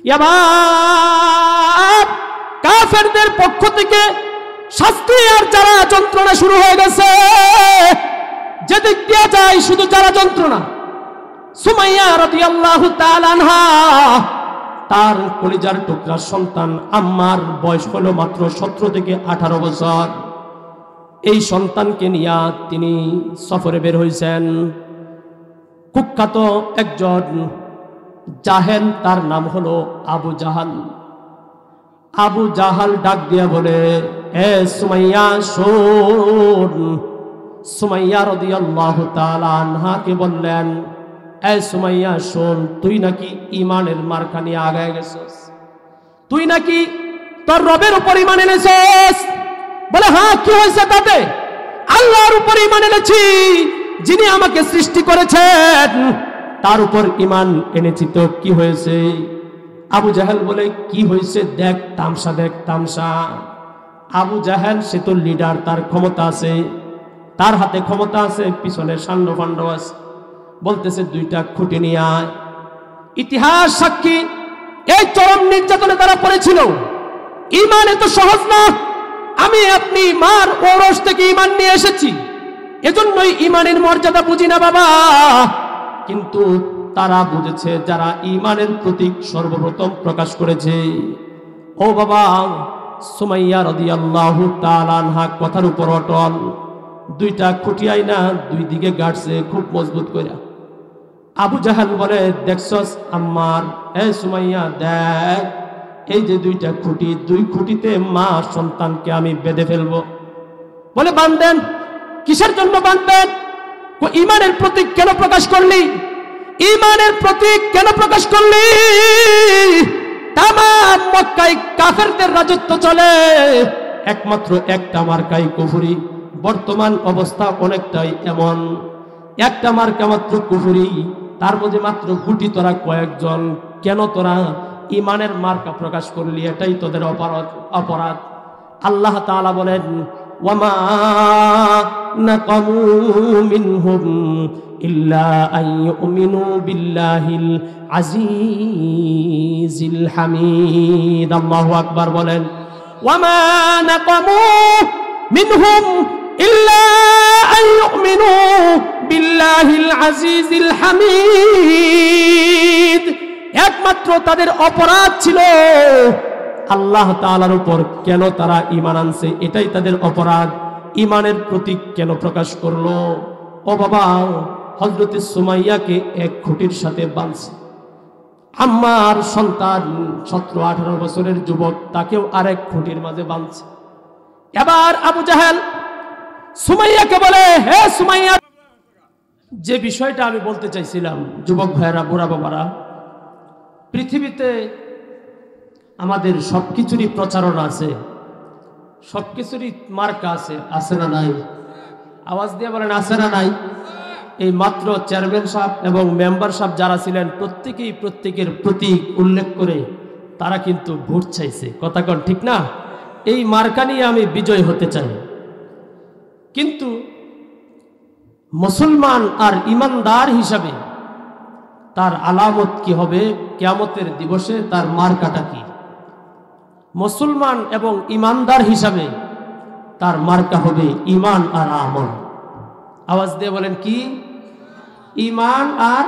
এবার কাফেরদের পক্ষ থেকে শাস্তি আর জ্বালা যন্ত্রণা শুরু হয়ে গেছে। যেদিক দিয়ে যায় শুধু জ্বালা যন্ত্রণা। সুমাইয়া রাদিয়াল্লাহু তাআলা আনহা, তার কলিজার টুকরা সন্তান আম্মার বয়স হলো মাত্র 17 থেকে 18 বছর। এই সন্তানকে নিয়ে তিনি সফরে বের হয়েছেন। কুখ্যাত একজন জাহেল, তার নাম হলো আবু জাহাল। আবু জাহাল ডাক দিয়া বলে, এ সুমাইয়া শোন। সুমাইয়া রাদিয়াল্লাহু তাআলা আনহাকে বললেন, এ সুমাইয়া শোন, তুই নাকি ঈমানের মার্কা নিয়ে আগায় গেছস, তুই নাকি তোর রবের উপর ঈমান এনেছস। বলে, হ্যাঁ, কি হয়েছে তাতে? আল্লাহর উপর ঈমান এনেছি, যিনি আমাকে সৃষ্টি করেছেন তার উপর ঈমান এনেছি। তো কি হয়েছে? আবু জাহেল বলে, কি হয়েছে দেখ, তামসা দেখ, তামসা। আবু জাহেল সে তো লিডার, তার ক্ষমতা আছে, তার হাতে ক্ষমতা আছে, পিছনে সান্ড ফান্ড আছে। বলতেছে, 2টা খুঁটি নিয়ে আয়। ইতিহাস সাক্ষী, এই চরম নির্যাতনে তারা পড়েছিল। ঈমান এত সহজ না। আমি আপনি মার ওরস থেকে ঈমান নিয়ে এসেছি, এজন্যই ঈমানের মর্যাদা বুঝি না বাবা। কিন্তু তারা বুঝেছে, যারা ঈমানের প্রতীক সর্বপ্রথম প্রকাশ করেছে। ও বাবা, সুমাইয়া রাদিয়াল্লাহু তাআলা আনহা কথার উপর অটল। 2টা খুঁটি আইনা 2 দিকে গাড়ছে খুব মজবুত করে। আবু জাহাল বলে, দেখছস আম্মার, এ সুমাইয়া দেখ, এই যে 2টা খুঁটি, 2 খুঁটিতে মা সন্তানকে আমি বেঁধে ফেলবো। বলে, বাঁধবেন? কিসের জন্য বাঁধবেন? ঈমানের প্রতীক কেন প্রকাশ করলি? ঈমানের প্রতীক কেন প্রকাশ করলি? তামাম মক্কায় কাফেরদের রাজত্ব চলে, একমাত্র একটা মার্কাই কুফরি। বর্তমান অবস্থা অনেকটাই এমন, একটা মার্কা মাত্র কুফরি, তার মধ্যে মাত্র গুটি তোরা কয়েকজন। কেন তোরা ঈমানের মার্কা প্রকাশ করলি? এটাই তোদের অপরাধ। আল্লাহ তাআলা বলেন, ওয়ামা নাকামু মিনহুম ইল্লা আন ইউমিনু বিল্লাহিল আজিজিল হামিদ। আল্লাহু আকবার বলেন, ওয়ামা নাকামু মিনহুম ইল্লা আন ইউমিনু বিল্লাহিল আজিজিল হামিদ। একমাত্র তাদের অপরাধ ছিল আল্লাহ তাআলার উপর কেন তারা ঈমান আনছে, এটাই তাদের অপরাধ। ঈমানের প্রতীক কেন প্রকাশ করলো? ও বাবা, হযরতে সুমাইয়াকে 1 খুঁটির সাথে বাঁধছে। আম্মার সন্তান 17-18 বছরের যুবক, তাকেও আরেক খুঁটির মাঝে বাঁধছে। এবার আবু জাহেল সুমাইয়াকে বলে, হে সুমাইয়া, যে বিষয়টা আমি বলতে চাইছিলাম, যুবক ভাইয়েরা, বুড়া বাবারা, পৃথিবীতে আমাদের সবকিছুরই প্রচারণা আছে, সবকিছুরই মার্কা আছে, আছে না নাই? আওয়াজ দিয়ে বলেন, আছে না নাই? এই মাত্র চেয়ারম্যান সাহেব এবং মেম্বার সাহেব যারা ছিলেন, প্রত্যেকেই প্রত্যেকের প্রতীক উল্লেখ করে তারা কিন্তু ভোট চাইছে। কথা কোন ঠিক না? এই মার্কা নিয়ে আমি বিজয় হতে চাই। কিন্তু মুসলমান আর ইমানদার হিসাবে তার আলামত কি হবে? কিয়ামতের দিবসে তার মার্কাটা কি? মুসলমান এবং ইমানদার হিসাবে তার মার্কা হবে ঈমান আর আমল। আওয়াজ দিয়ে বলেন, কি? ঈমান আর।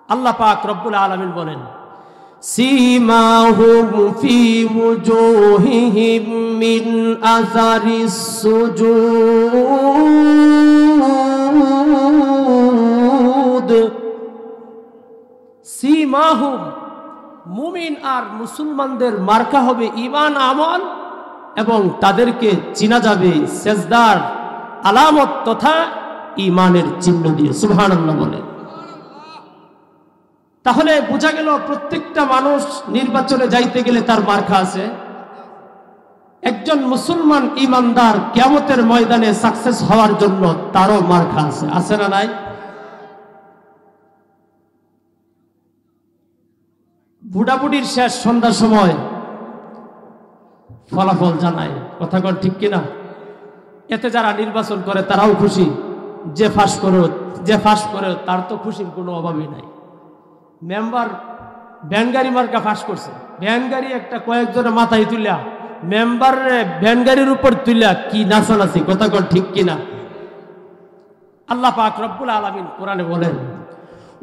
আল্লাহ পাক রব্বুল আলামিন বলেন, সীমাহুম ফি ওজুহিহিম মিন আসারিস সুজুদ। সীমাহুম, মুমিন আর মুসলমানদের মার্কা হবে ঈমান আমল, এবং তাদেরকে চিনা যাবে সেজদার আলামত তথা ঈমানের চিহ্ন দিয়ে। সুবহানাল্লাহ বলে। তাহলে বোঝা গেল প্রত্যেকটা মানুষ নির্বাচনে যাইতে গেলে তার মার্কা আছে। একজন মুসলমান ইমানদার কিয়ামতের ময়দানে সাকসেস হওয়ার জন্য তারও মার্কা আছে, আছে না নাই? বুড়াবুড়ির শেষ সন্ধ্যার সময় ফলাফল জানায়, কথা কন ঠিক কিনা? এতে যারা নির্বাচন করে তারাও খুশি, যে ফাঁস করে তার তো খুশির কোনো অভাবই নাই। মেম্বার ভ্যানগাড়ি মার্কা ফাঁস করছে। ভ্যানগাড়ি একটা কয়েকজনের মাথায় তুলিয়া মেম্বার ভ্যানগাড়ির উপর তুলিয়া কি নাচানাচি, কথা কন ঠিক কিনা? আল্লাহ পাক রব্বুল আলামিন কোরআনে বলেন,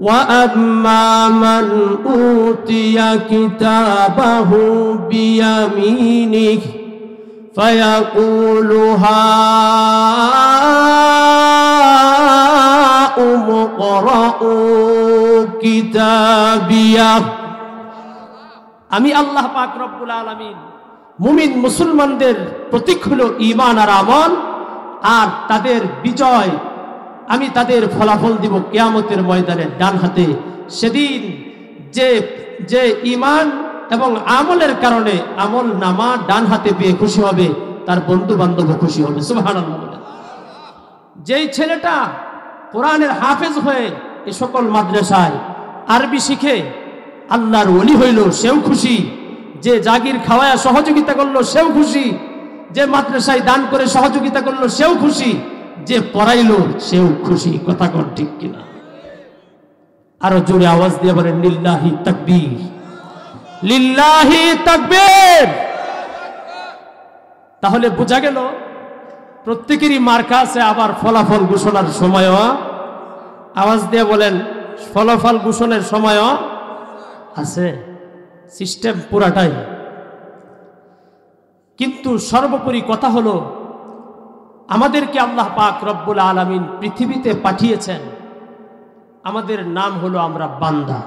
وَأَمَّا مَنْ أُوتِيَ كِتَابَهُ بِيَمِينِهِ فَيَقُولُ هَاؤُمُ اقْرَءُوا كِتَابِيَهْ। আমি আল্লাহ পাক রব্বুল আলামিন মুমিন মুসলমানদের প্রতীক হলো ঈমান আর আমল, আর তাদের বিজয় আমি তাদের ফলাফল দিব কিয়ামতের ময়দানে ডান হাতে। সেদিন যে ঈমান এবং আমলের কারণে আমল নামা ডান হাতে পেয়ে খুশি হবে, তার বন্ধু বান্ধব খুশি হবে। সুবহানাল্লাহ। যেই ছেলেটা কোরআনের হাফেজ হয়ে এই সকল মাদ্রাসায় আরবি শিখে আল্লাহর ওলি হইল, সেও খুশি। যে জাগির খাওয়ায়া সহযোগিতা করলো সেও খুশি। যে মাদ্রাসায় দান করে সহযোগিতা করলো সেও খুশি। যে পড়াইলো সেও খুশি, কথা কন ঠিক কিনা? আরো জোরে আওয়াজ দিয়ে বলেন লিল্লাহি তাকবীর, লিল্লাহি তাকবীর। তাহলে বোঝা গেল প্রত্যেকেরই মার্কা আছে, আবার ফলাফল ঘোষণার সময়ও আওয়াজ দিয়ে বলেন ফলাফল ঘোষণার সময়ও আছে। সিস্টেম পুরাটাই। কিন্তু সর্বোপরি কথা হলো আমাদেরকে আল্লাহ পাক রব্বুল আলামিন পৃথিবীতে পাঠিয়েছেন, আমাদের নাম হলো আমরা বান্দা।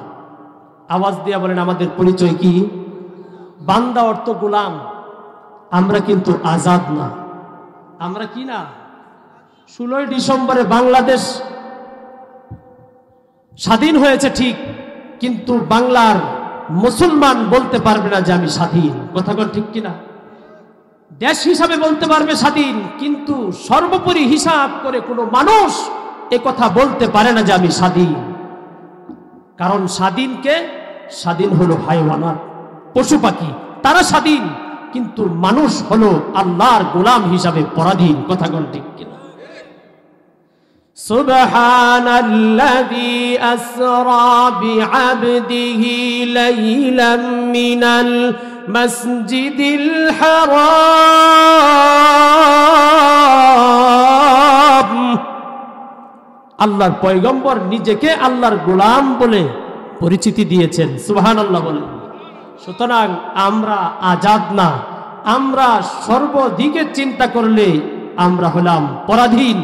আওয়াজ দিয়ে বলেন আমাদের পরিচয় কি? বান্দা অর্থ গোলাম। আমরা কিন্তু আজাদ না। আমরা কি না? 16 ডিসেম্বরে বাংলাদেশ স্বাধীন হয়েছে ঠিক, কিন্তু বাংলার মুসলমান বলতে পারবে না যে আমি স্বাধীন, কথা কন ঠিক কিনা? দেশ হিসাবে বলতে পারবে স্বাধীন, কিন্তু সর্বোপরি হিসাব করে কোনো মানুষ এ কথা বলতে পারে না যে আমি স্বাধীন। কারণ স্বাধীন হলো হায়ওয়ানাত, পশু পাখি, তারা স্বাধীন, কিন্তু মানুষ হলো আল্লাহর গোলাম হিসাবে পরাধীন, কথা কন ঠিক কিনা? সুবহানাল্লাযী আসরা বিআবদিহি লাইলাম মিনাল মসজিদিল হারাম। আল্লাহর পয়গম্বর নিজেকে আল্লাহর গোলাম বলে পরিচিতি দিয়েছেন। সুবহানাল্লাহ বলেন। সুতরাং আমরা আজাদ না, আমরা সর্বদিকে চিন্তা করলে আমরা হলাম পরাধীন,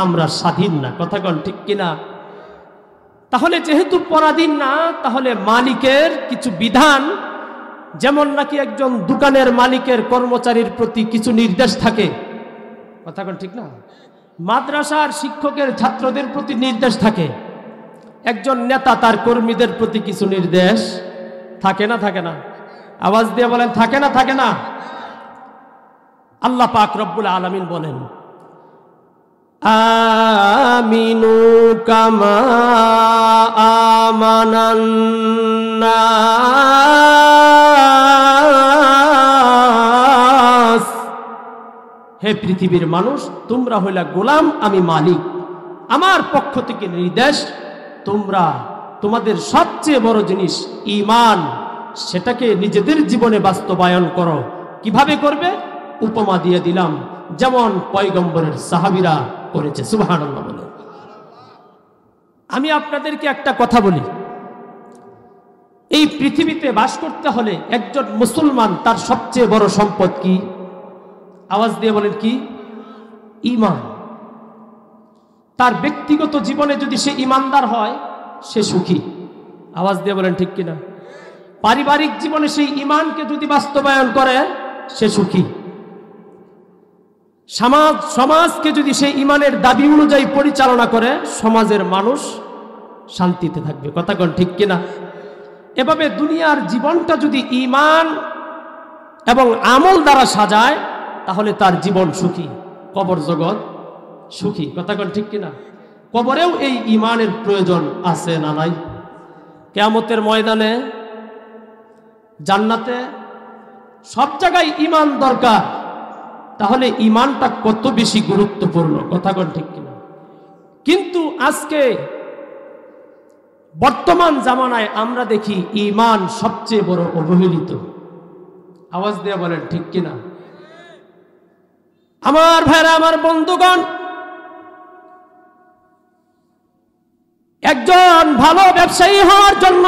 আমরা স্বাধীন না, কথা কন ঠিক কিনা? তাহলে যেহেতু পরাধীন না, তাহলে মালিকের কিছু বিধান, যেমন নাকি একজন দোকানের মালিকের কর্মচারীর প্রতি কিছু নির্দেশ থাকে, কথা কন ঠিক না? মাদ্রাসার শিক্ষকের ছাত্রদের প্রতি নির্দেশ থাকে, একজন নেতা তার কর্মীদের প্রতি কিছু নির্দেশ থাকে না? থাকে না? আওয়াজ দিয়ে বলেন থাকে না? থাকে না? আল্লাহ পাক রব্বুল আলামিন বলেন আমিনু কামা আমানান নাস। হে পৃথিবীর মানুষ, তোমরা হইলা গোলাম, আমি মালিক। আমার পক্ষ থেকে নির্দেশ, তোমরা তোমাদের সবচেয়ে বড় জিনিস ঈমান, সেটাকে নিজেদের জীবনে বাস্তবায়ন করো। কিভাবে করবে? উপমা দিয়ে দিলাম, যেমন পয়গম্বরের সাহাবীরা করেছে। সুবহানাল্লাহ বলে। আমি আপনাদেরকে একটা কথা বলি, এই পৃথিবীতে বাস করতে হলে একজন মুসলমান তার সবচেয়ে বড় সম্পদ কি? আওয়াজ দিয়ে বলেন কি? ঈমান। তার ব্যক্তিগত জীবনে যদি সে ঈমানদার হয়, সে সুখী। আওয়াজ দিয়ে বলেন ঠিক কিনা? পারিবারিক জীবনে সেই ঈমানকে যদি বাস্তবায়ন করে, সে সুখী। সমাজকে যদি সেই ঈমানের দাবি অনুযায়ী পরিচালনা করে, সমাজের মানুষ শান্তিতে থাকবে, কথা কন ঠিক কিনা? এভাবে দুনিয়ার জীবনটা যদি ঈমান এবং আমল দ্বারা সাজায়, তাহলে তার জীবন সুখী, কবর জগৎ সুখী, কথা কন ঠিক কিনা? কবরেও এই ঈমানের প্রয়োজন আছে না নাই? কিয়ামতের ময়দানে, জান্নাতে, সব জায়গায় ঈমান দরকার। তাহলে ঈমানটা কত বেশি গুরুত্বপূর্ণ, কথা কন ঠিক কিনা? কিন্তু আজকে বর্তমান জামানায় আমরা দেখি ঈমান সবচেয়ে বড় অবহেলিত। আওয়াজ দিয়ে বলেন ঠিক কিনা? আমার ভাইরা, আমার বন্ধুগণ, একজন ভালো ব্যবসায়ী হওয়ার জন্য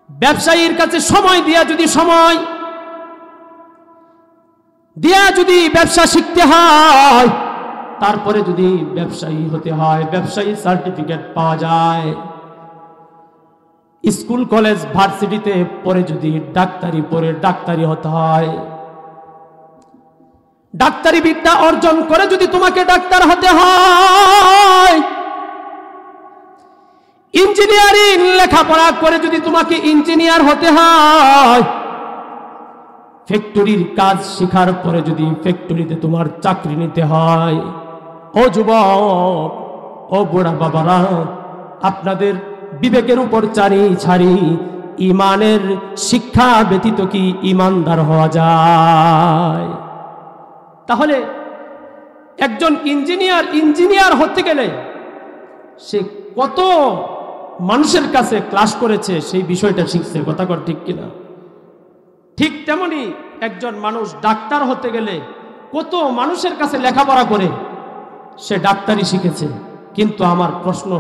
ব্যবসায়ীর কাছে সময় দিয়া যদি ব্যবসা শিখতে হয়, তারপরে যদি ব্যবসায়ী হতে হয়, ব্যবসায়ী সার্টিফিকেট পাওয়া যায়, স্কুল কলেজ ভার্সিটিতে পরে যদি ডাক্তারি হতে হয়, ডাক্তারি বিদ্যা অর্জন করে যদি তোমাকে ডাক্তার হতে হয়, ইঞ্জিনিয়ারিং লেখাপড়া করে যদি তোমাকে ইঞ্জিনিয়ার হতে হয়, ফ্যাক্টরির কাজ শেখার পরে যদি ফ্যাক্টরিতে তোমার চাকরি নিতে হয়, ও যুবক, ও বুড়া বাবারা, আপনাদের বিবেকের উপর ছাড়ি ঈমানের শিক্ষা ব্যতীত কি ঈমানদার হওয়া যায়? তাহলে একজন ইঞ্জিনিয়ার হতে গেলে সে কত মানুষের কাছে ক্লাস করেছে, সেই বিষয়টা শিখছে। কথা কর ঠিক কিনা? ঠিক তেমনি একজন মানুষ ডাক্তার হতে গেলে কত মানুষের কাছে লেখাপড়া করে সে ডাক্তারি শিখেছে। কিন্তু আমার প্রশ্ন,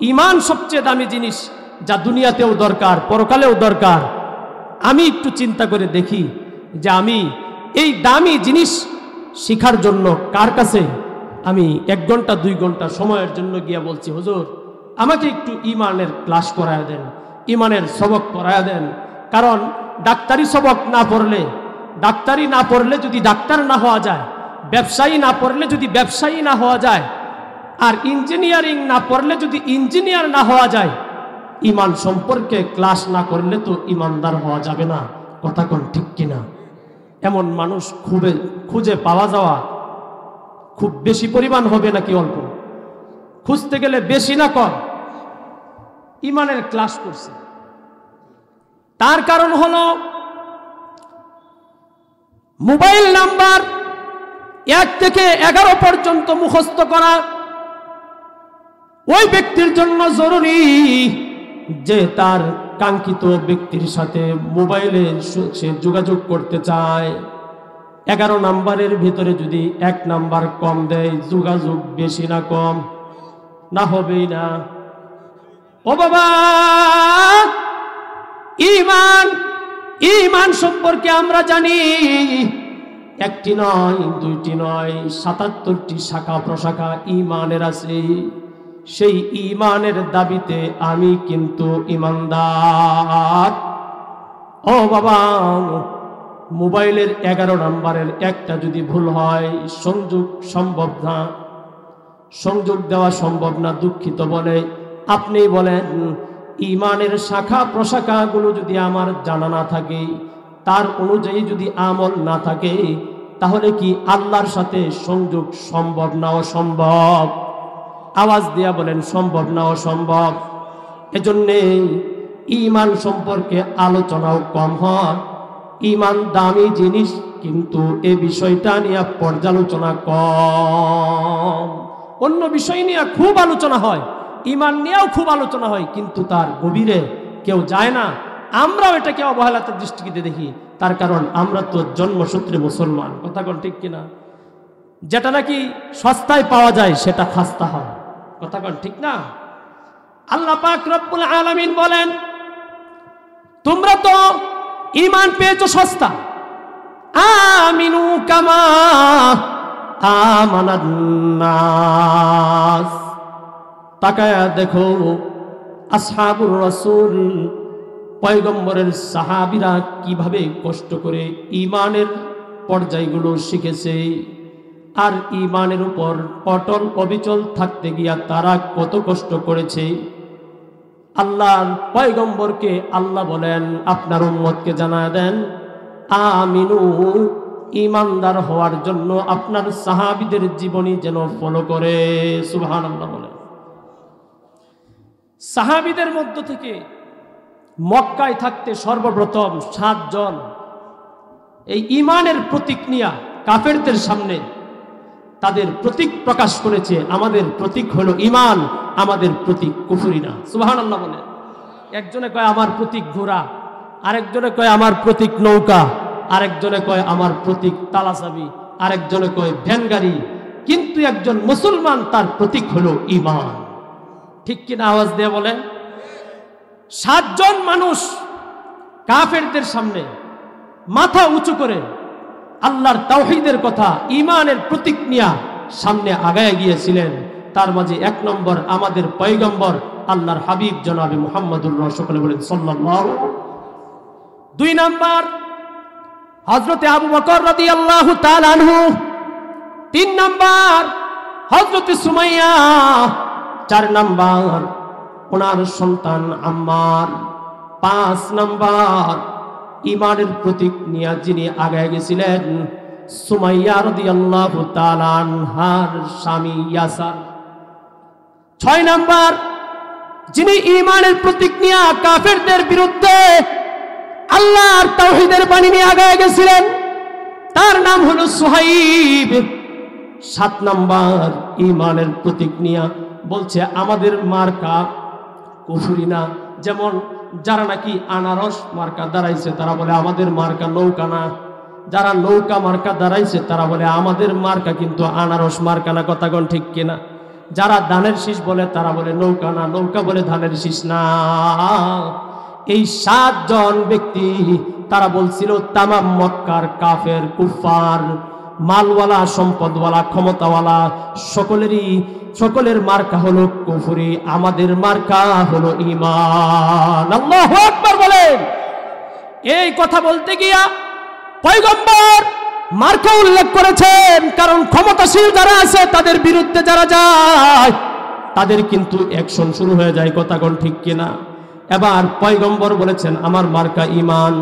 ঈমান সবচেয়ে দামি জিনিস, যা দুনিয়াতেও দরকার, পরকালেও দরকার। আমি একটু চিন্তা করে দেখি যে আমি এই দামি জিনিস শিখার জন্য কার কাছে আমি 1 ঘন্টা 2 ঘন্টা সময়ের জন্য গিয়া বলছি, হুজুর আমাকে একটু ঈমানের ক্লাস করায় দেন, ঈমানের সবক পড়ায় দেন। কারণ ডাক্তারি সবক না পড়লে যদি ডাক্তার না হওয়া যায়, ব্যবসায়ী না পড়লে যদি ব্যবসায়ী না হওয়া যায়, আর ইঞ্জিনিয়ারিং না পড়লে যদি ইঞ্জিনিয়ার না হওয়া যায়, ঈমান সম্পর্কে ক্লাস না করলে তো ঈমানদার হওয়া যাবে না। কথা কোন ঠিক কিনা? এমন মানুষ খুঁজে পাওয়া যাওয়া খুব বেশি পরিমাণ হবে নাকি অল্প? খুঁজতে গেলে বেশি না কম ঈমানের ক্লাস করছে। তার কারণ হলো মোবাইল নাম্বার 1 থেকে 11 পর্যন্ত মুখস্থ করা ওই ব্যক্তির জন্য জরুরি যে তার কাঙ্ক্ষিত ব্যক্তির সাথে মোবাইলে সে যোগাযোগ করতে চায়। 11 নাম্বারের ভিতরে যদি 1 নাম্বার কম দেয়, যোগাযোগ বেশি না কম না হবেই না। ও বাবা, ঈমান সম্পর্কে আমরা জানি, 1টি নয় 2টি নয় 77টি শাখা প্রশাখা ঈমানের আছে। সেই ঈমানের দাবিতে আমি কিন্তু ঈমানদার। ও বাবা, মোবাইলের 11 নাম্বারের একটা যদি ভুল হয়, সংযোগ দেওয়া সম্ভব না, দুঃখিত বলে আপনি বলেন। ঈমানের শাখা প্রশাখাগুলো যদি আমার জানা না থাকে, তার অনুযায়ী যদি আমল না থাকে, তাহলে কি আল্লাহর সাথে সংযোগ সম্ভব না অসম্ভব? আওয়াজ দিয়া বলেন সম্ভব না অসম্ভব? এজন্যে ঈমান সম্পর্কে আলোচনাও কম হয়। ঈমান দামি জিনিস, কিন্তু এ বিষয়টা নিয়ে পর্যালোচনা কম। অন্য বিষয় নিয়ে খুব আলোচনা হয়, ঈমান নিয়েও খুব আলোচনা হয়, কিন্তু তার গভীরে কেউ যায় না। আমরাও এটাকে অবহেলার দৃষ্টিতে দেখি। তার কারণ আমরা তো জন্মসূত্রে মুসলমান। কথা কোন ঠিক কিনা? যেটা নাকি সস্তায় পাওয়া যায় সেটা খাস্তা হয়। কথা কোন ঠিক না? আল্লাহ পাক রব্বুল আলামিন বলেন, তোমরা তো ঈমান পেয়েছো সস্তা, আমিনু কামা আমানান নাস। তাকায়া দেখো আসহাবুর রাসূল, পয়গম্বরের সাহাবীরা কিভাবে কষ্ট করে ঈমানের পর্যায়গুলো শিখেছে, আর ঈমানের উপর অটল অবিচল থাকতে গিয়া তারা কত কষ্ট করেছে। আল্লাহর পয়গম্বরকে আল্লাহ বলেন, আপনার উম্মতকে জানায় দেন, আমিনু, ঈমানদার হওয়ার জন্য আপনার সাহাবীদের জীবনী যেন ফলো করে। সুবহানাল্লাহ বলেন। সাহাবীদের মধ্য থেকে মক্কায় থাকতে সর্বপ্রথম 7 জন এই ঈমানের প্রতীক নিয়ে কাফেরদের সামনে তাদের প্রতীক প্রকাশ করেছে। আমাদের প্রতীক হলো ঈমান, আমাদের প্রতীক কুফরি না। সুবহানাল্লাহ বলে। একজনে কয় আমার প্রতীক ঘোড়া, আরেকজনে কয় আমার প্রতীক নৌকা, আরেকজনে কয় আমার প্রতীক তালাচাবি, আরেকজনে কয় ভ্যান গাড়ি, কিন্তু একজন মুসলমান তার প্রতীক হলো ঈমান। ঠিক কিনা আওয়াজ দিয়ে বলেন? 7 জন মানুষ কাফেরদের সামনে মাথা উঁচু করে আল্লাহর তাওহীদের কথা, ঈমানের প্রতীক নিয়ে সামনে আগায় গিয়েছিলেন। তার মাঝে 1 নম্বর আমাদের পয়গম্বর আল্লাহর হাবিব জনাবে মুহাম্মদুর রাসূল বলেন সাল্লাল্লাহু। 2 নম্বর হযরতে আবু বকর রাদিয়াল্লাহু তাআলা আনহু। 3 নম্বর হযরতে সুমাইয়া। 4 নম্বর ওনার সন্তান আম্মার। 5 নম্বর ঈমানের প্রতীক নিয়ে যিনি আগায় গেছিলেন সুমাইয়া রাদিয়াল্লাহু তাআলা আনহার স্বামী ইয়াসার। 6 নম্বর যিনি ঈমানের প্রতীক নিয়ে কাফেরদের বিরুদ্ধে আল্লাহর তাওহীদের বাণী নিয়ে আগায় গেছিলেন, তার নাম হলো সুহাইব। 7 নম্বর ঈমানের প্রতীক নিয়ে বলছে আমাদের মার্কা কুফরি না। যেমন যারা নাকি আনারস মার্কা দাঁড়াইছে তারা বলে আমাদের মার্কা নৌকা না, যারা নৌকা মার্কা দাঁড়াইছে তারা বলে আমাদের মার্কা কিন্তু আনারস মার্কা না। কথাগণ ঠিক কিনা? যারা ধানের শীষ বলে তারা বলে নৌকা না, নৌকা বলে ধানের শীষ না। এই 7 জন ব্যক্তি তারা বলছিল তামাম মক্কার কাফের কুফার, মালওয়ালা, সম্পদওয়ালা, ক্ষমতাওয়ালা সকলের মার্কা হলো কুফরি, আমাদের মার্কা হলো ঈমান। আল্লাহু আকবার বলেন। এই কথা বলতে গিয়া পয়গম্বর মার্কা উল্লেখ করেছেন, কারণ ক্ষমতাশীল যারা আছে তাদের বিরুদ্ধে যারা যায় তাদের কিন্তু অ্যাকশন শুরু হয়ে যায়। কথাগণ ঠিক কিনা? এবার পয়গম্বর বলেছেন আমার মার্কা ঈমান।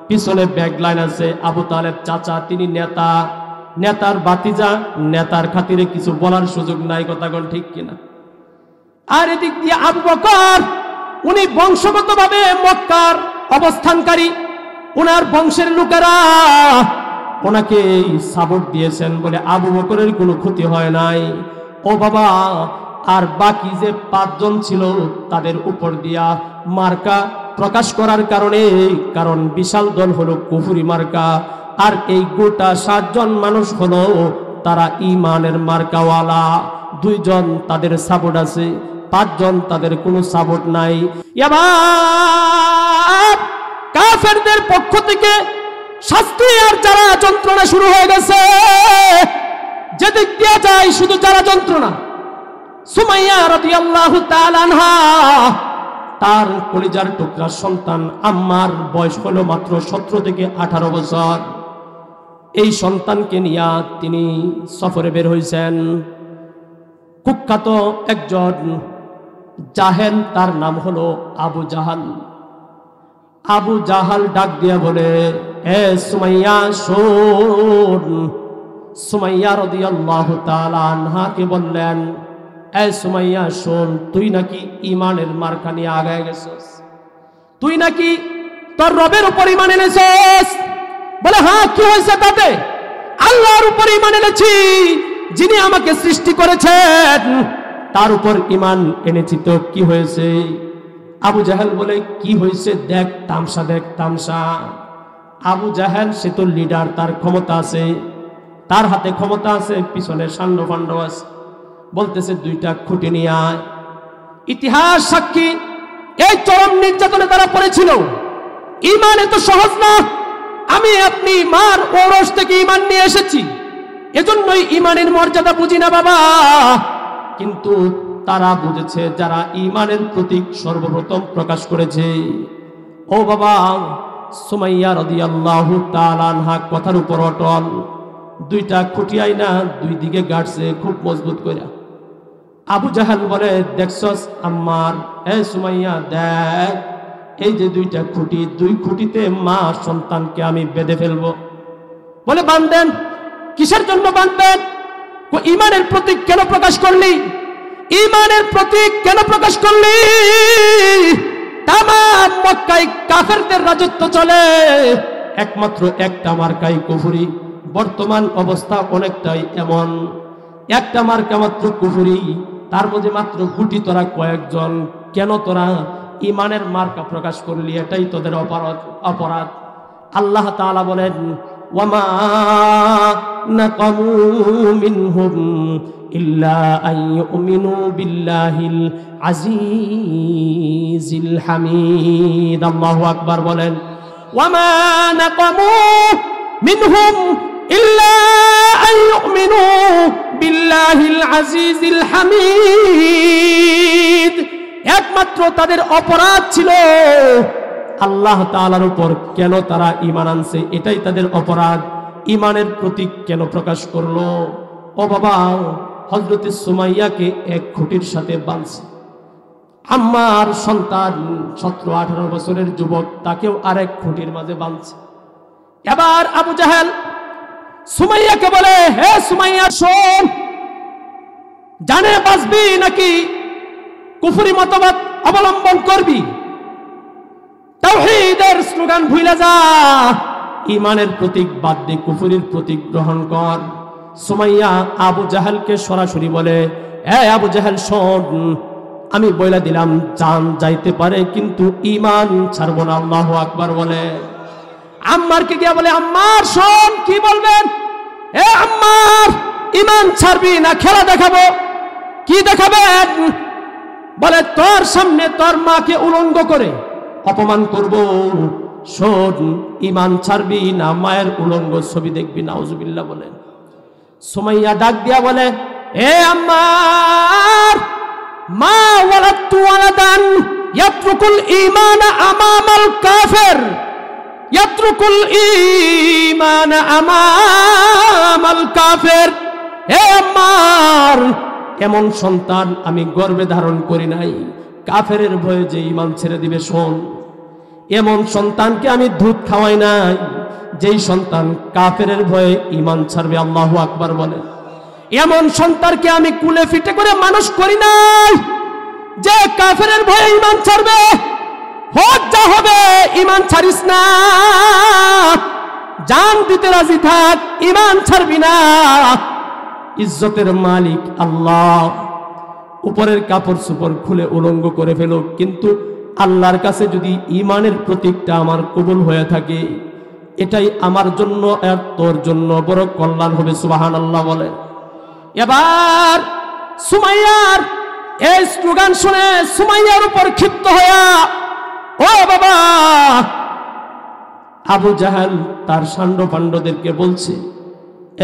পিছনে ব্যাকলাইন আছে আবু তালেব চাচা, তিনি নেতা, নেতার বাতিজা, নেতার খাতিরে কিছু বলার সুযোগ নাই। কথাগণ ঠিক কিনা? আর এদিক দিয়ে আবু বকর, উনি বংশগতভাবে মক্কার অবস্থানকারী, ওনার বংশের লোকেরা ওনাকে সাপোর্ট দিয়েছেন বলে আবু বকরের কোনো ক্ষতি হয় নাই। ও বাবা, আর বাকি যে 5 জন ছিল তাদের উপর দিয়া মার্কা প্রকাশ করার কারণে, কারণ বিশাল দল হলো কুফরি মার্কা, আর এই গোটা 7 জন মানুষ হলো তারা ঈমানের মার্কাওয়ালা। 2 জন তাদের সাপোর্ট আছে, 5 জন তাদের কোনো সাপোর্ট নাই। এবার কাফেরদের পক্ষ থেকে শাস্তি আর যারা যন্ত্রণা শুরু হয়ে গেছে। যেদিক দিয়ে যায় শুধু যারা যন্ত্রণা। সুমাইয়া রাদিয়াল্লাহু তাআলা আনহা, তার কলিজার টুকরা সন্তান আম্মার বয়স হলো মাত্র 17 থেকে 18 বছর। এই সন্তানকে নিয়ে তিনি সফরে বের হয়েছেন। কুখ্যাত একজন জাহেল, তার নাম হলো আবু জাহাল। আবু জাহাল ডাক দিয়া বলে, এ সুমাইয়া শোন। সুমাইয়া রাদিয়াল্লাহু তাআলা আনহাকে বললেন, এ সুমাইয়া শোন, তুই নাকি ঈমানের মার্কা নিয়ে আগায় গেছিস, তুই নাকি তোর রবের উপর ঈমান এনেছিস। বলে হ্যাঁ, কি হয়েছে তাতে? আল্লাহর উপর ঈমান এনেছি, যিনি আমাকে সৃষ্টি করেছেন তার উপর ঈমান এনেছি। তো কি হয়েছে? আবু জাহেল বলে কি হয়েছে দেখ, তামসা দেখ, তামসা। আবু জাহেল সে তো লিডার, তার ক্ষমতা আছে, তার হাতে ক্ষমতা আছে, পিছনে সান্ড ফান্ড আছে। বলতেছে 2টা খুঁটি নিয়ে আয়। ইতিহাস সাক্ষী, এই চরম নির্যাতনে তারা পড়েছিল। ঈমান এত সহজ না। আমি আপনি মার ওরস থেকে ঈমান নিয়ে এসেছি, এজন্যই ঈমানের মর্যাদা বুঝি না বাবা। কিন্তু তারা বুঝেছে যারা ঈমানের প্রতীক সর্বপ্রথম প্রকাশ করেছে। ও বাবা, সুমাইয়া রাদিয়াল্লাহু তাআলা আনহা কথার উপর অটল। 2টা খুঁটি আইনা 2 দিকে গাড়ছে খুব মজবুত করে। আবু জাহাল বলে, দেখছস আম্মার, এ সুমাইয়া দেখ, এই যে 2টা খুঁটি, 2 খুঁটিতে মা সন্তানকে আমি বেঁধে ফেলবো। বলে বাঁধবেন? কিসের জন্য বাঁধবেন? ঈমানের প্রতীক কেন প্রকাশ করলি? ঈমানের প্রতীক কেন প্রকাশ করলি? তামাম মক্কায় কাফেরদের রাজত্ব চলে, একমাত্র একটা মার্কাই কুফরি। বর্তমান অবস্থা অনেকটাই এমন, একটা মার্কা মাত্র কুফরি। তার মধ্যে মাত্র গুটি তোরা কয়েকজন, কেন তোরা ইমানের মার্কা প্রকাশ করলি? এটাই তোদের অপরাধ। আল্লাহ তাআলা বলেন, ওয়ামা নাকামু মিনহুম ইল্লা আন ইউমিনু বিল্লাহিল আজিজিল হামিদ। আল্লাহু আকবার বলেন, ওয়ামা নাকামু মিনহুম ইল্লা আন ইউমিনু বিল্লাহিল আজিজিল হামিদ। একমাত্র তাদের অপরাধ ছিল আল্লাহ তাআলার উপর কেন তারা ঈমান আনছে, এটাই তাদের অপরাধ। ঈমানের প্রতীক কেন প্রকাশ করলো? ও বাবা, হযরত সুমাইয়াকে এক খুঁটির সাথে বাঁধছে। আম্মার সন্তান 17-18 বছরের যুবক, তাকেও আরেক খুঁটির মাঝে বাঁধছে। এবার আবু জাহেল সুমাইয়াকে বলে, হে সুমাইয়া শোন, জানে বাঁচবি নাকি কুফরি মতবাদ অবলম্বন করবি? তাওহীদের স্লোগান ভুলে যা, ঈমানের প্রতীক বাদ দিয়ে কুফরির প্রতীক গ্রহণ কর। সুমাইয়া আবু জাহেলকে সরাসরি বলে, এ আবু জাহেল শোন, আমি বইলা দিলাম জান যাইতে পারে কিন্তু ঈমান ছাড়বো না। আল্লাহু আকবার বলে। আম্মারকে গিয়া বলে, আম্মার শোন, কি বলবেন? এ আম্মার, ঈমান ছাড়বি না খেলা দেখাবো? কি দেখাবেন? বলে, তোর সামনে তোর মাকে উলঙ্গ করে অপমান করব। শোন, ঈমান ছাড়বি না মায়ের উলঙ্গ ছবি দেখবি? নাউজুবিল্লাহ বলেন। সুমাইয়া ডাক দিয়া বলে, এ আম্মার, মা ওয়ালাদতু ওয়ালাদান ইয়াতরুকুল ঈমান আমামাল কাফির, ইয়াতরুকুল ঈমান আমামাল কাফির। হে আম্মার, এমন সন্তান আমি গর্ভে ধারণ করি নাই কাফেরের ভয়ে যে ঈমান ছেড়ে দিবে। শোন, এমন সন্তানকে আমি দুধ খাওয়াই নাই যেই সন্তান কাফেরের ভয়ে ঈমান ছাড়বে। আল্লাহু আকবার বলে। এমন সন্তানকে আমি কুলে ফিটে করে মানুষ করি নাই যে কাফেরের ভয়ে ঈমান ছাড়বে। হোক যা হবে, ঈমান ছাড়িস না, জান দিতে রাজি থাক, ঈমান ছাড়বি না। ইজ্জতের মালিক আল্লাহ, উপরের কাপড় চোপড় খুলে উলঙ্গ করে ফেলো, কিন্তু আল্লাহর কাছে যদি ঈমানের প্রতীকটা আমার কবুল হয়ে থাকে, এটাই আমার জন্য আর তোর জন্য বড় কল্যাণ হবে। সুবহানাল্লাহ বলে। এবার সুমাইয়ার এই স্লোগান শুনে সুমাইয়ার উপর ক্ষিপ্ত হইয়া, ও বাবা, আবু জাহেল তার ষান্ড পাণ্ডদেরকে বলছে,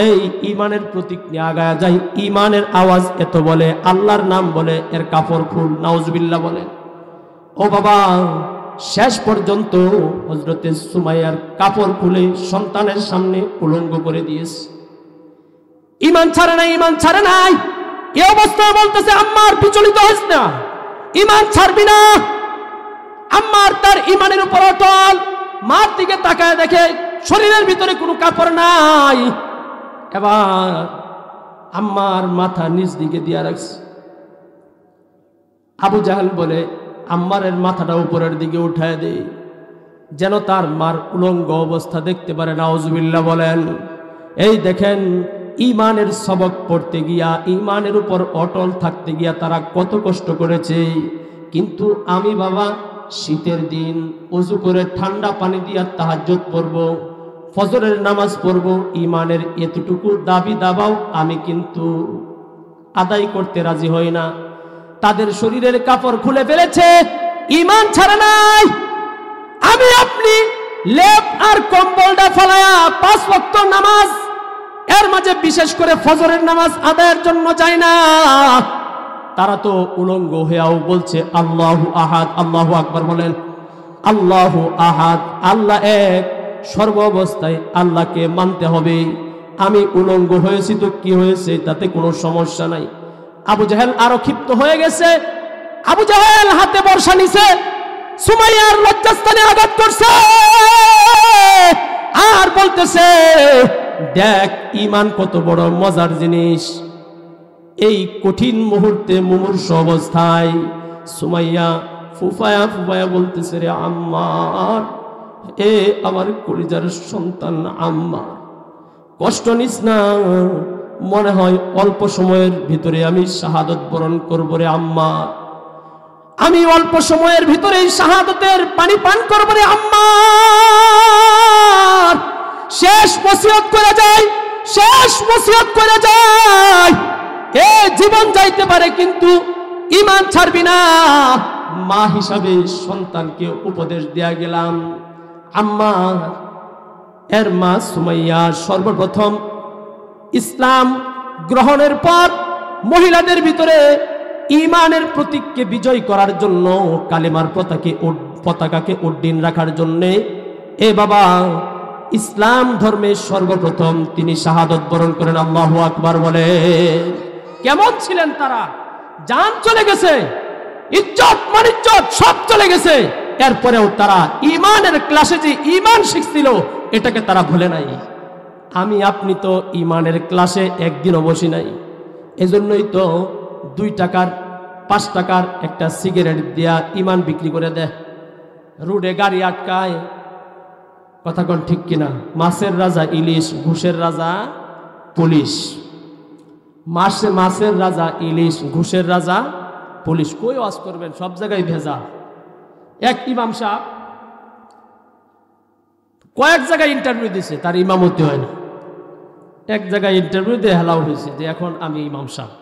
এই ঈমানের প্রতীক নিয়ে আগায়া যাই। ঈমানের আওয়াজ এত বলে, আল্লাহর নাম বলে, এর কাপড় খুল। নাউজুবিল্লাহ বলে। ও বাবা, শেষ পর্যন্ত হযরতে সুমাইয়ার কাপড় খুলে সন্তানের সামনে উলঙ্গ করে দিয়েছে। ঈমান ছাড়ে নাই, ঈমান ছাড়ে নাই। এই অবস্থায় বলতেছে, আম্মার বিচলিত হইস না, ঈমান ছাড়বি না। আম্মার তার ঈমানের উপর অটল। মার দিকে তাকায় দেখে শরীরের ভিতরে কোনো কাপড় নাই। এবার আম্মার মাথা নিচ দিকে দিয়া রাখছে। আবু জাহেল বলে, আম্মারের মাথাটা উপরের দিকে উঠায় দে, যেন তার মার উলঙ্গ অবস্থা দেখতে পারে। নাউজুবিল্লাহ বলেন। এই দেখেন, ঈমানের সবক পড়তে গিয়া, ঈমানের উপর অটল থাকতে গিয়া তারা কত কষ্ট করেছে। কিন্তু আমি বাবা, শীতের দিন ওযু করে ঠান্ডা পানি দিয়া তাহাজ্জুদ পড়ব, ফজরের নামাজ পড়ব, ঈমানের এতটুকু দাবি দাবাও আমি কিন্তু আদায় করতে রাজি হই না। তাদের শরীরের কাপড় খুলে ফেলেছে, ঈমান ছাড়ে নাই। আমি আপনি লেপ আর কম্বলটা ফলায়া 5 ওয়াক্ত নামাজ, এর মাঝে বিশেষ করে ফজরের নামাজ আদায়ের জন্য যায় না। তারা তো উলঙ্গ হয়েও বলছে আল্লাহু আহাদ। আল্লাহু আকবার বলেন। আল্লাহু আহাদ, আল্লাহ এক, সর্ব অবস্থায় আল্লাহকে মানতে হবে। আমি উলঙ্গ হয়েছি তো কি হয়েছে, তাতে কোনো সমস্যা নাই। আবু জাহেল আরো ক্ষিপ্ত হয়ে গেছে। আবু জাহেল হাতে বর্ষা নিছে, সুমাইয়ার লজ্জাস্থানে আঘাত করছে আর বলতেছে, দেখ ঈমান কত বড় মজার জিনিস। এই কঠিন মুহূর্তে মুমূর্ষু অবস্থায় সুমাইয়া ফুফায়া ফুফায়া বলতেছে, রে আম্মার, এ আমার কলিজার সন্তান আম্মা, কষ্ট নিস না, মনে হয় অল্প সময়ের ভিতরে আমি শাহাদত বরণ করব রে আম্মা, আমি অল্প সময়ের ভিতরেই শাহাদতের পানি পান করব রে আম্মা। শেষ ওসিয়ত করে যায়, শেষ ওসিয়ত করে যায়, এ জীবন যাইতে পারে কিন্তু ঈমান ছাড়বি না। মা হিসাবে সন্তানকে উপদেশ দেয়া গেলাম। আম্মা এর মা সুমাইয়া সর্বপ্রথম ইসলাম গ্রহণের পর মহিলাদের ভিতরে ঈমানের প্রতীককে বিজয় করার জন্য, কালেমার পতাকাকে উড্ডীন রাখার জন্য এ বাবা ইসলাম ধর্মে সর্বপ্রথম তিনি শাহাদত বরণ করেন। আল্লাহু আকবার বলে। কেমন ছিলেন তারা? জান চলে গেছে, ইজ্জত মানিজ্জত সব চলে গেছে, এরপরেও তারা ঈমানের ক্লাসে যে ঈমান শিখছিল এটাকে তারা ভুলে নাই। আমি আপনি তো ঈমানের ক্লাসে একদিনও বসি নাই, এজন্যই তো 2 টাকার 5 টাকার একটা সিগারেট দিয়া ঈমান বিক্রি করে দেয়, রোডে গাড়ি আটকায়। কথা কোন ঠিক কিনা? মাছের রাজা ইলিশ, ঘুষের রাজা পুলিশ। মাছের রাজা ইলিশ, ঘুষের রাজা পুলিশ। কই ওয়াজ করবেন? সব জায়গায় ভেজা। এক ইমাম সাহেব কয়েক জায়গায় ইন্টারভিউ দিছে, তার ইমামতি হয় না। এক জায়গায় ইন্টারভিউ দিয়ে হেলাও হয়েছে যে এখন আমি ইমাম সাহেব।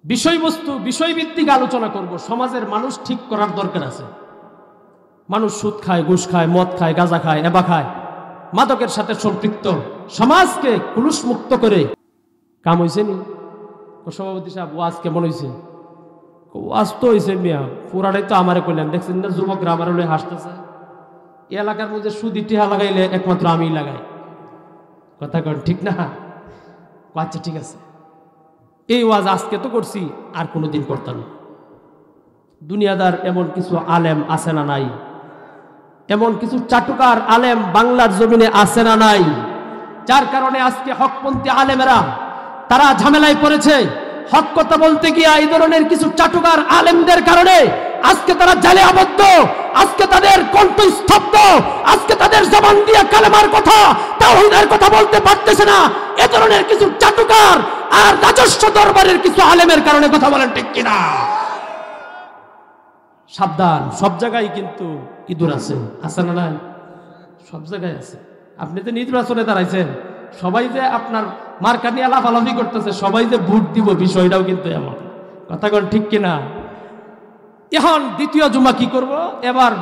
বিষয়বস্তু বিষয়ভিত্তিক আলোচনা করব। সমাজের মানুষ ঠিক করার দরকার আছে। মানুষ সুদ খায়, ঘুষ খায়, মদ খায়, গাঁজা খায়, এবা খায়, মাদকের সাথে সম্পৃক্ত। সমাজকে কুলুষ মুক্ত করে কাম হয়েছে নি? সভাপতি সাহেব ওয়াজ কেমন হয়েছে? ওয়াজ তো হয়েছে মিয়া, পুরাটাই তো আমারে কইলেন। দেখছেন না যুবকরা আমার হলে হাসতেছে। এই এলাকার মধ্যে সুদ টিহা লাগাইলে একমাত্র আমি লাগাই। কথা কন ঠিক না? আচ্ছা ঠিক আছে, এই ওয়াজ আজকে তো করছি, আর কোনোদিন করতাম না। দুনিয়াদার এমন কিছু আলেম আছে না নাই? এমন কিছু চাটুকার আলেম বাংলার জমিনে আছে না নাই? যার কারণে আজকে হকপন্থী আলেমেরা তারা ঝামেলায় পড়েছে। হক কথা বলতে গিয়ে এই ধরনের কিছু চাটুকার আলেমদের কারণে আজকে তারা জালে আবদ্ধ, আজকে তাদের কণ্ঠ স্তব্ধ, আজকে তাদের জবান দিয়ে কালেমার কথা, তাওহীদের কথা বলতে পারতেছে না। এ ধরনের কিছু চাটুকার আর রাজস্ব দরবারের কিছু আলেমের কারণে। কথা বলেন ঠিক কিনা? সাবধান, সব জায়গায় কিন্তু ইঁদুর আছে, আছে না নাই? সব জায়গায় আছে। আপনি যে নির্বাচনে দাঁড়াইছেন, সবাই যে আপনার মার্কা নিয়ে লাফালাফি করতেছে, সবাই যে ভোট দিব বিষয়টাও কিন্তু এমন। কথা কোন ঠিক কিনা? এখন দ্বিতীয় জুমা কি করব? এবার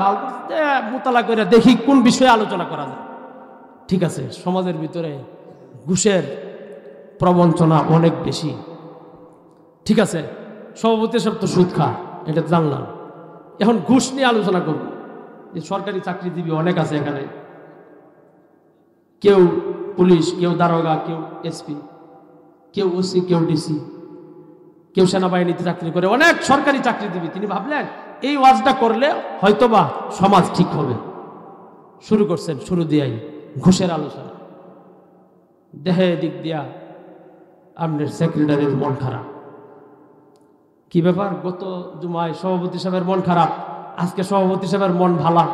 মোতালা করে দেখি কোন বিষয়ে আলোচনা করা যায়। ঠিক আছে, সমাজের ভিতরে ঘুষের প্রবঞ্চনা অনেক বেশি। ঠিক আছে, সভাপতি সব তো সুদ খা, এটা জানলাম। এখন ঘুষ নিয়ে আলোচনা করব। যে সরকারি চাকরিজীবী অনেক আছে এখানে, কেউ পুলিশ, কেউ দারোগা, কেউ এসপি, কেউ ওসি, কেউ ডিসি, কেউ সেনাবাহিনীতে চাকরি করে, অনেক সরকারি চাকরিজীবী। তিনি ভাবলেন এই ওয়াজটা করলে হয়তোবা সমাজ ঠিক হবে। শুরু করছেন, শুরু দিয়াই ঘুষের আলোচনা। দেহে দিক দিয়া আপনার সেক্রেটারির মন খারাপ। কি ব্যাপার? গত জুমায় সভাপতি সাহেবের মন খারাপ, আজকে সভাপতি সাহেবের মন ভালা,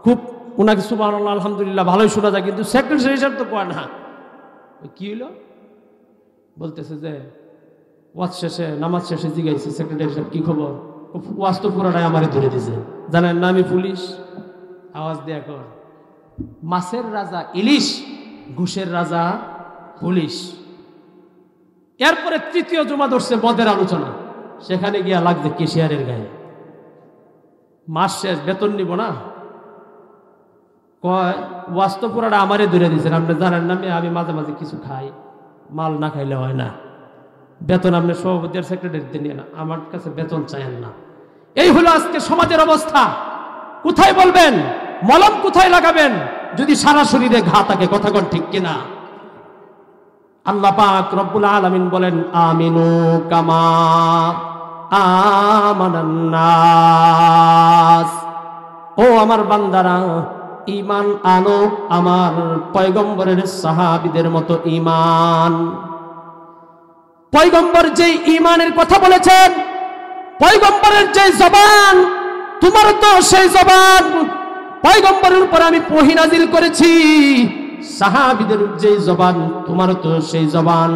খুব ওনাকে সুবহানাল্লাহ আলহামদুলিল্লাহ ভালোই শোনা যায়, কিন্তু সেক্রেটারি সাহেব তো কয় না। কি হইল? বলতেছে যে ওয়াজ শেষে, নামাজ শেষে জিজ্ঞাসা, সেক্রেটারি সাহেব কি খবর? ওয়াজ তো পুরাটাই আমারে ধরে দিছে, জানেন না আমি পুলিশ। আওয়াজ দেয়া কর, মাছের রাজা ইলিশ, ঘুষের রাজা পুলিশ। এরপরে তৃতীয় জমা ধরছে মদের আলোচনা। সেখানে গিয়া লাগছে কেশিয়ারের গায়ে। মাস শেষ, বেতন নিব না, কয় ওয়াজ তো পুরাটা আমারে ধরে দিয়েছেন, আপনি জানেন না আমি মাঝে মাঝে কিছু খাই, মাল না খাইলে হয় না। বেতন আপনি সভাপতি আর সেক্রেটারিতে নিয়ে না, আমার কাছে বেতন চাইেন না। এই হলো আজকে সমাজের অবস্থা। কোথায় বলবেন? মলম কোথায় লাগাবেন যদি সারা শরীরে ঘা থাকে? কথা কোন ঠিক কিনা? আল্লাহ পাক রব্বুল আলামিন বলেন, আমিনু কামা আমানান নাস। ও আমার বান্দারা, ঈমান আনো আমার পয়গম্বরের সাহাবীদের মতো ঈমান। পয়গম্বর যে ঈমানের কথা বলেছেন, পয়গম্বরের যে জবান, তোমার তো সেই জবান। পয়গম্বরের উপর আমি ওহী নাজিল করেছি, সাহাবীদের যে জবান, তোমারও তো সেই জবান।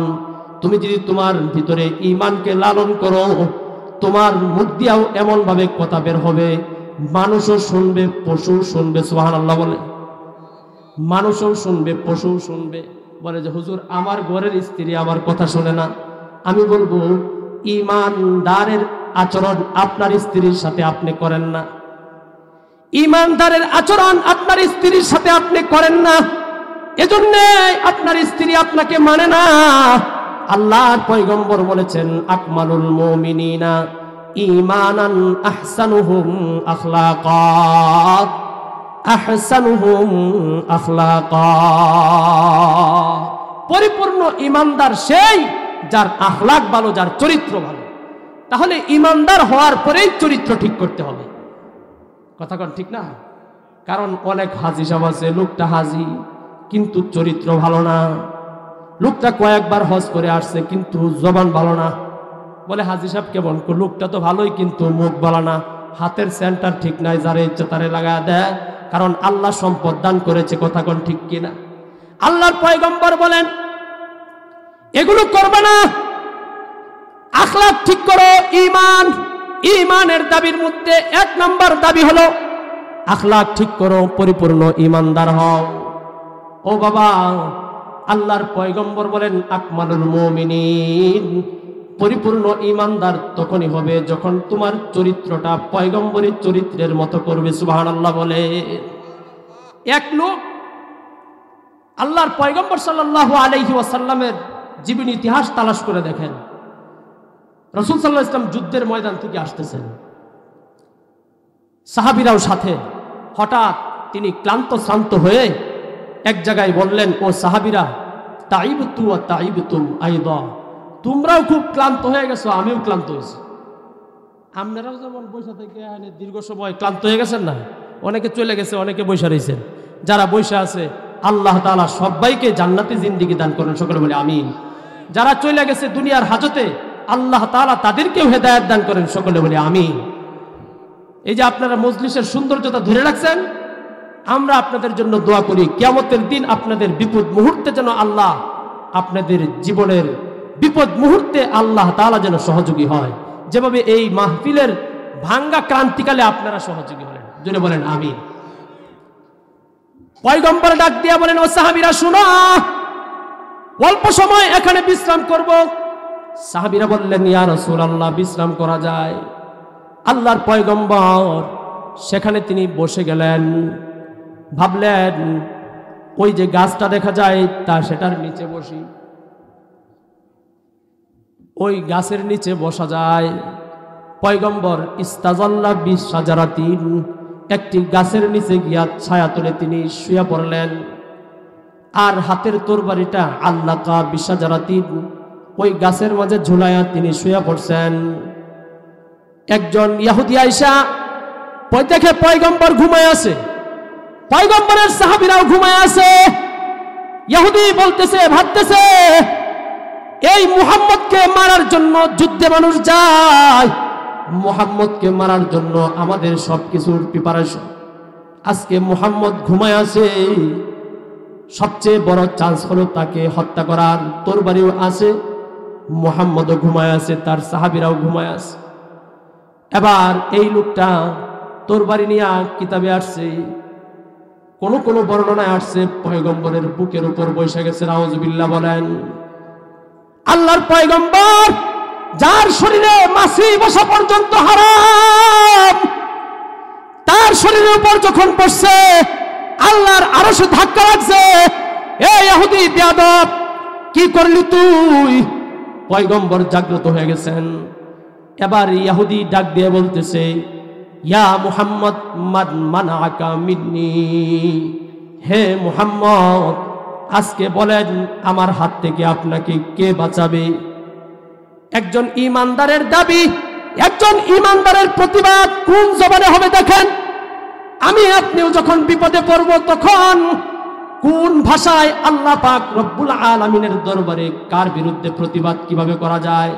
তুমি যদি তোমার ভিতরে ঈমানকে লালন করো, তোমার মুখ দিয়েও এমন ভাবে কথা বের হবে, মানুষও শুনবে, পশু শুনবে। সুবহানাল্লাহ বলে। মানুষও শুনবে, পশু শুনবে। বলে যে হুজুর আমার ঘরের স্ত্রী আমার কথা শোনে না। আমি বলবো ঈমানদারের আচরণ আপনার স্ত্রীর সাথে আপনি করেন না। ঈমানদারের আচরণ আপনার স্ত্রীর সাথে আপনি করেন না, এজন্য আপনার স্ত্রী আপনাকে মানে না। আল্লাহর পয়গম্বর বলেছেন আকমালুল মুমিনিনা ঈমানান আহসানুহুম আখলাকা, আহসানুহুম আখলাকা। পরিপূর্ণ ঈমানদার সেই যার আখলাক ভালো, যার চরিত্র ভালো। তাহলে ঈমানদার হওয়ার পরেই চরিত্র ঠিক করতে হবে। কথা কোন ঠিক না? কারণ অনেক হাজি সাহেব আছে, লোকটা হাজি কিন্তু চরিত্র ভালো না। লোকটা কয়েকবার হজ করে আসছে কিন্তু জবান ভালো না। বলে হাজি সাহেব কেমন? লোকটা তো ভালোই কিন্তু মুখ ভালো না, হাতের সেন্টার ঠিক নাই, যারে ইচ্ছে তারে লাগা দেয়। কারণ আল্লাহ সম্পদ দান করেছে। কথা কোন ঠিক কিনা? আল্লাহর পয়গম্বর বলেন এগুলো করবে না, আখলাক ঠিক করো। ঈমান, ঈমানের দাবির মধ্যে এক নাম্বার দাবি হলো আখলাক ঠিক করো, পরিপূর্ণ ঈমানদার হও। ও বাবা, আল্লাহর পয়গম্বর বলেন আকমালুল মুমিনিন, পরিপূর্ণ ঈমানদার তখনই হবে যখন তোমার চরিত্রটা পয়গম্বরের চরিত্রের মতো করবে। সুবহানাল্লাহ বলে। এক লোক আল্লাহর পয়গম্বর সাল্লাল্লাহু আলাইহি ওয়াসাল্লামের জীবনী ইতিহাস তালাশ করে দেখেন। রাসূল সাল্লাল্লাহু আলাইহি ওয়াসাল্লাম যুদ্ধের ময়দান থেকে আসতেছেন, সাহাবীরাও সাথে। হঠাৎ তিনি ক্লান্ত শ্রান্ত হয়ে এক জায়গায় বললেন, ও সাহাবীরা, তাইবতু ওয়া তাইবতুম আইদা, তোমরাও খুব ক্লান্ত হয়ে গেছো, আমিও ক্লান্ত হয়েছি। আপনারাও যেমন বৈশা থেকে দীর্ঘ সময় ক্লান্ত হয়ে গেছেন না? অনেকে চলে গেছে, অনেকে বৈশা রয়েছেন। যারা বৈশা আছে আল্লাহ তাআলা সবাইকে জান্নাতি জিন্দেগি দান করেন, সকলে বলে আমিন। যারা চলে গেছে দুনিয়ার হাজতে আল্লাহ তাআলা তাদেরকেও হেদায়েত দান করেন, সকলে বলে আমিন। এই যে আপনারা মজলিসের সৌন্দর্যতা ধরে রাখছেন, আমরা আপনাদের জন্য দোয়া করি কিয়ামতের দিন আপনাদের বিপদ মুহূর্তে যেন আল্লাহ, আপনাদের জীবনের বিপদ মুহূর্তে আল্লাহ তাআলা যেন সহযোগী হয়, যেভাবে এই মাহফিলের ভাঙ্গা ক্রান্তিকালে আপনারা সহযোগী হলেন। জোরে বলেন আমিন। পয়গম্বর ডাক দিয়া বলেন, ও সাহাবীরা শুনো, অল্প সময় এখানে বিশ্রাম করব। সাহাবীরা বললেন, ইয়া রাসূলুল্লাহ, বিশ্রাম করা যায়। আল্লাহর পয়গম্বর সেখানে তিনি বসে গেলেন। ভাবলেন ওই যে গাছটা দেখা যায় তা সেটার নিচে বসি, ওই গাছের নিচে বসা যায়। পয়গম্বর ইস্তাজাল্লা বিশাজারাতিন, একটি গাছের নিচে গিয়া ছায়া তুলে তিনি শুয়ে পড়লেন। আর হাতের তরবারিটা আল্লাকা বিশাজারাতিন, ওই গাছের মাঝে ঝুলাইয়া তিনি শুয়ে পড়ছেন। একজন ইহুদি আয়েশা দেখে পয়গম্বর ঘুমায় আছে, পয়গম্বরের সাহাবীরাও ঘুমায় আছে। ইহুদি বলতেছে, ভাবতেছে এই মুহাম্মদকে মারার জন্য যুদ্ধে মানুষ যায়, মুহাম্মদকে মারার জন্য আমাদের সবকিছুর প্রিপারেশন। আজকে মুহাম্মদ ঘুমায় আছে, সবচেয়ে বড় চান্স হলো তাকে হত্যা করার। তরবারিও আছে, মুহাম্মদও ঘুমায় আছে, তার সাহাবীরাও ঘুমায় আছে। এবার এই লোকটা তরবারি নিয়ে কিতাবে আসছে, কোন কোন বর্ণনায় আসছে পয়গম্বরের বুকের উপর বসে গেছে। নাউজুবিল্লাহ বলেন। আল্লাহর পয়গম্বর যার শরীরে মাছি বসা পর্যন্ত হারাম, তার শরীরের উপর যখন বসছে আল্লাহর আরশে ধাক্কা লাগছে, এই ইহুদি বেয়াদব, কি করলি তুই? পয়গম্বর জাগ্রত হয়ে গেছেন। এবার ইহুদি ডাক দিয়ে বলতেছে, ইয়া মুহাম্মদ মান মানাকা মিন্নি, হে মুহাম্মদ, আজকে বলেন আমার হাত থেকে আপনাকে কে বাঁচাবে? একজন ঈমানদারের দাবি, একজন ঈমানদারের প্রতিবাদ কোন জবানে হবে দেখেন। আমি আপনিও যখন বিপদে পড়ব তখন কোন ভাষায় আল্লাহ পাক রব্বুল আলামিনের দরবারে কার বিরুদ্ধে প্রতিবাদ কিভাবে করা যায়?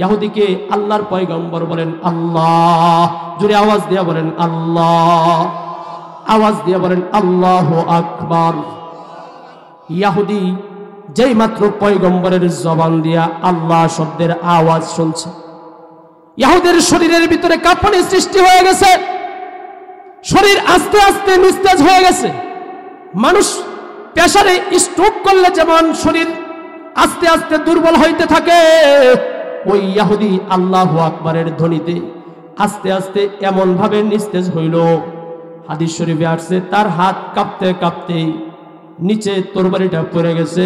ইহুদিকে আল্লাহর পয়গম্বর বলেন আল্লাহ, জোরে আওয়াজ দিয়ে বলেন আল্লাহ, আওয়াজ দিয়ে বলেন আল্লাহু আকবার। ইয়াহুদি যেই মাত্র পয়গম্বরের জবান দিয়া আল্লাহ শব্দের আওয়াজ শুনছে, ইয়াহুদের শরীরের ভিতরে কাঁপুনি সৃষ্টি হয়ে গেছে, শরীর আস্তে আস্তে নিস্তেজ হয়ে গেছে। মানুষ প্রেসারে স্ট্রোক করলে যেমন শরীর আস্তে আস্তে দুর্বল হইতে থাকে, ওই ইয়াহুদি আল্লাহু আকবারের ধ্বনিতে আস্তে আস্তে এমন ভাবে নিস্তেজ হইল, হাদিস শরীফে আসছে তার হাত কাঁপতে কাঁপতে নিচে তরবারিটা পড়ে গেছে।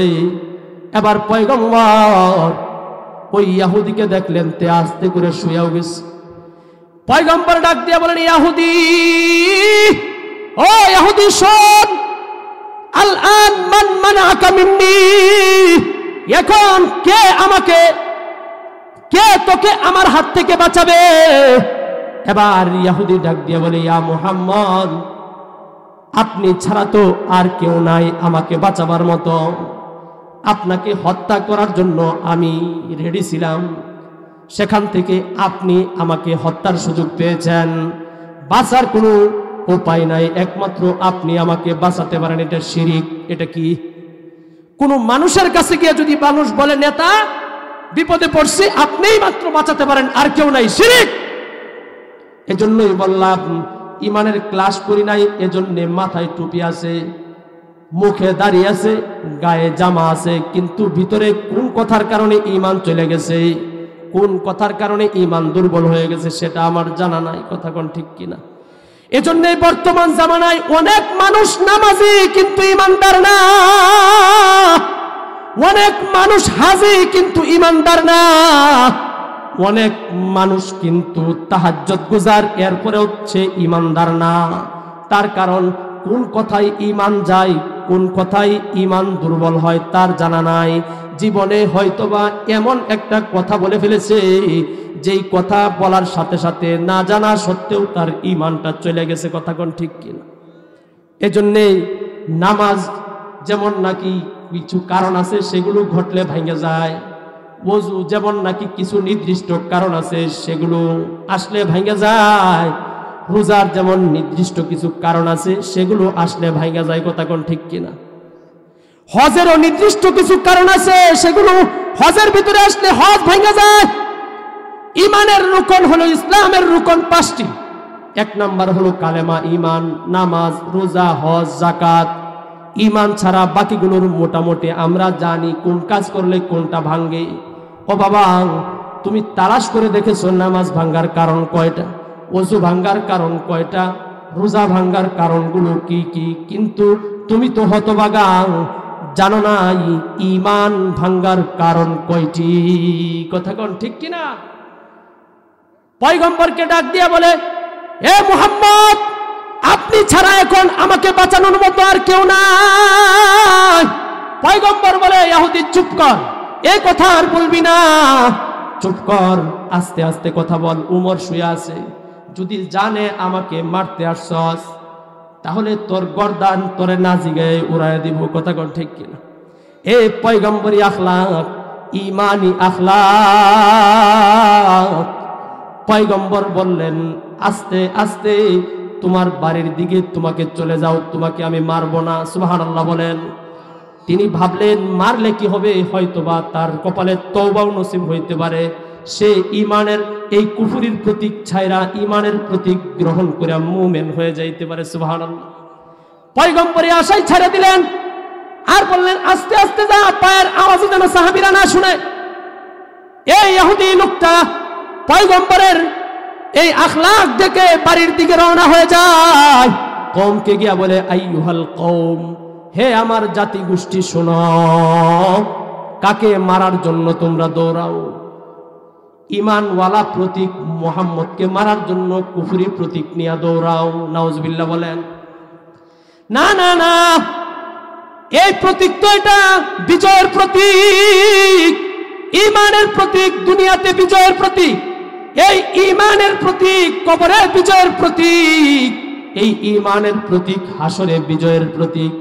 এবার পয়গম্বর ওই ইয়াহুদিকে দেখলেন তে আস্তে করে শুয়েও গেছে। পয়গম্বর ডাক দিয়ে বলেন, ইয়াহুদি, ও ইয়াহুদি শোন, আল-আন মান মানাআকা মিন্নি, এখন কে তোকে আমার হাত থেকে বাঁচাবে? এবার ইয়াহুদি ডাক দিয়ে বলে, ইয়া মুহাম্মদ, আপনি ছাড়া তো আর কেউ নাই আমাকে বাঁচাবার মতো, আপনাকে হত্যা করার জন্য আমি রেডি ছিলাম, সেখান থেকে আপনি আমাকে হত্যার সুযোগ পেয়েছেন, বাঁচার কোনো উপায় নাই, একমাত্র আপনি আমাকে বাঁচাতে পারেন। এটা শিরিক। এটা কি? কোনো মানুষের কাছে গিয়ে যদি মানুষ বলে, নেতা বিপদে পড়ছি, আপনিই মাত্র বাঁচাতে পারেন, আর কেউ নাই, শিরিক। এজন্যই বললাম ইমানের ক্লাস করি নাই, এজন্য মাথায় টুপি আছে, মুখে দাঁড়িয়ে আছে, গায়ে জামা আছে, কিন্তু ভিতরে কোন কথার কারণে ঈমান চলে গেছে, কোন কথার কারণে ঈমান দুর্বল হয়ে গেছে সেটা আমার জানা নাই। কথা কোন ঠিক কিনা? এজন্য বর্তমান জামানায় অনেক মানুষ নামাজি কিন্তু ঈমানদার না, অনেক মানুষ হাজি কিন্তু ঈমানদার না, অনেক মানুষ কিন্তু তাহাজ্জুদ গুজার এরপরে হচ্ছে ঈমানদার না। তার কারণ কোন কথায় ঈমান যায়, কোন কথায় ঈমান দুর্বল হয় তার জানা নাই। জীবনে হয়তোবা এমন একটা কথা বলে ফেলেছে যেই কথা বলার সাথে সাথে না জানা সত্ত্বেও তার ঈমানটা চলে গেছে। কথা কোন ঠিক কিনা? এজন্যে নামাজ যেমন নাকি কিছু কারণ আছে সেগুলো ঘটলে ভেঙে যায়, ওযু যেমন নাকি কিছু নির্দিষ্ট কারণ আছে সেগুলো আসলে ভেঙে যায়, রোজার যেমন নির্দিষ্ট কিছু কারণ আছে সেগুলো আসলে ভেঙে যায়। কথা কোন ঠিক কিনা? হজেরও নির্দিষ্ট কিছু কারণ আছে, সেগুলো হজের ভিতরে আসলে হজ ভেঙে যায়। ইমানের রুকন হলো, ইসলামের রুকন 5টি। 1 নাম্বার হলো কালেমা, ইমান, নামাজ, রোজা, হজ, যাকাত। ইমান ছাড়া বাকিগুলোর মোটামুটি আমরা জানি কোন কাজ করলে কোনটা ভাঙে। ও বাবা, তুমি তালাশ করে দেখেছো নামাজ ভাঙ্গার কারণ কয়টা, ওযু ভাঙ্গার কারণ কয়টা, রোজা ভাঙ্গার কারণগুলো কি কি? কিন্তু তুমি তো হতভাগা, জানো না ঈমান ভাঙ্গার কারণ কয়টি। কথা কোন ঠিক কিনা? পয়গম্বরকে ডাক দিয়ে বলে, এ মুহাম্মদ, আপনি ছাড়া এখন আমাকে বাঁচানোর মতো আর কেউ নাই। পয়গম্বর বলে, ইহুদি চুপ কর, এই কথা আর বলবি না, চুপ কর, আস্তে আস্তে কথা বল। উমর শুয়ে আছে, যদি জানে আমাকে মারতে আসছস তাহলে তোর গর্দান তোরে নাজিগায়ে উড়ায় দিব। কথা কোন ঠিক কিনা? এই পয়গম্বরী আখলাক, ইমানি আখলাক। পয়গম্বর বললেন, আস্তে আস্তে তোমার বাড়ির দিকে তোমাকে চলে যাও, তোমাকে আমি মারবো না। সুবহানাল্লাহ বলেন। তিনি ভাবলেন মারলে কি হবে, হয়তোবা তার কপালে তওবাও নসিব হইতে পারে, সে ইমানের এই কুফরির প্রতীক ছাইরা ইমানের প্রতীক গ্রহণ করে মুমিন হয়ে যাইতে পারে। সুবহানাল্লাহ। পয়গম্বরী আশাই ছেড়ে দিলেন আর বললেন, আস্তে আস্তে যা, পায়ের আওয়াজ যেন সাহাবীরা না শুনে। এই ইহুদি লোকটা পয়গম্বরের এই আখলাক দেখে বাড়ির দিকে রওনা হয়ে যায়। কওমকে গিয়া বলে, আইয়ুহাল কওম, হে আমার জাতি গোষ্ঠী শোনো, কাকে মারার জন্য তোমরা দৌড়াও? ইমানওয়ালা প্রতীক মুহাম্মদকে মারার জন্য কুফরি প্রতীক নিয়ে দৌড়াও। নাউজুবিল্লাহ বলেন। না না না, এই প্রতীক তো এটা বিজয়ের প্রতীক, ইমানের প্রতীক, দুনিয়াতে বিজয়ের প্রতীক। এই ইমানের প্রতীক কবরে বিজয়ের প্রতীক, এই ইমানের প্রতীক হাসরে বিজয়ের প্রতীক,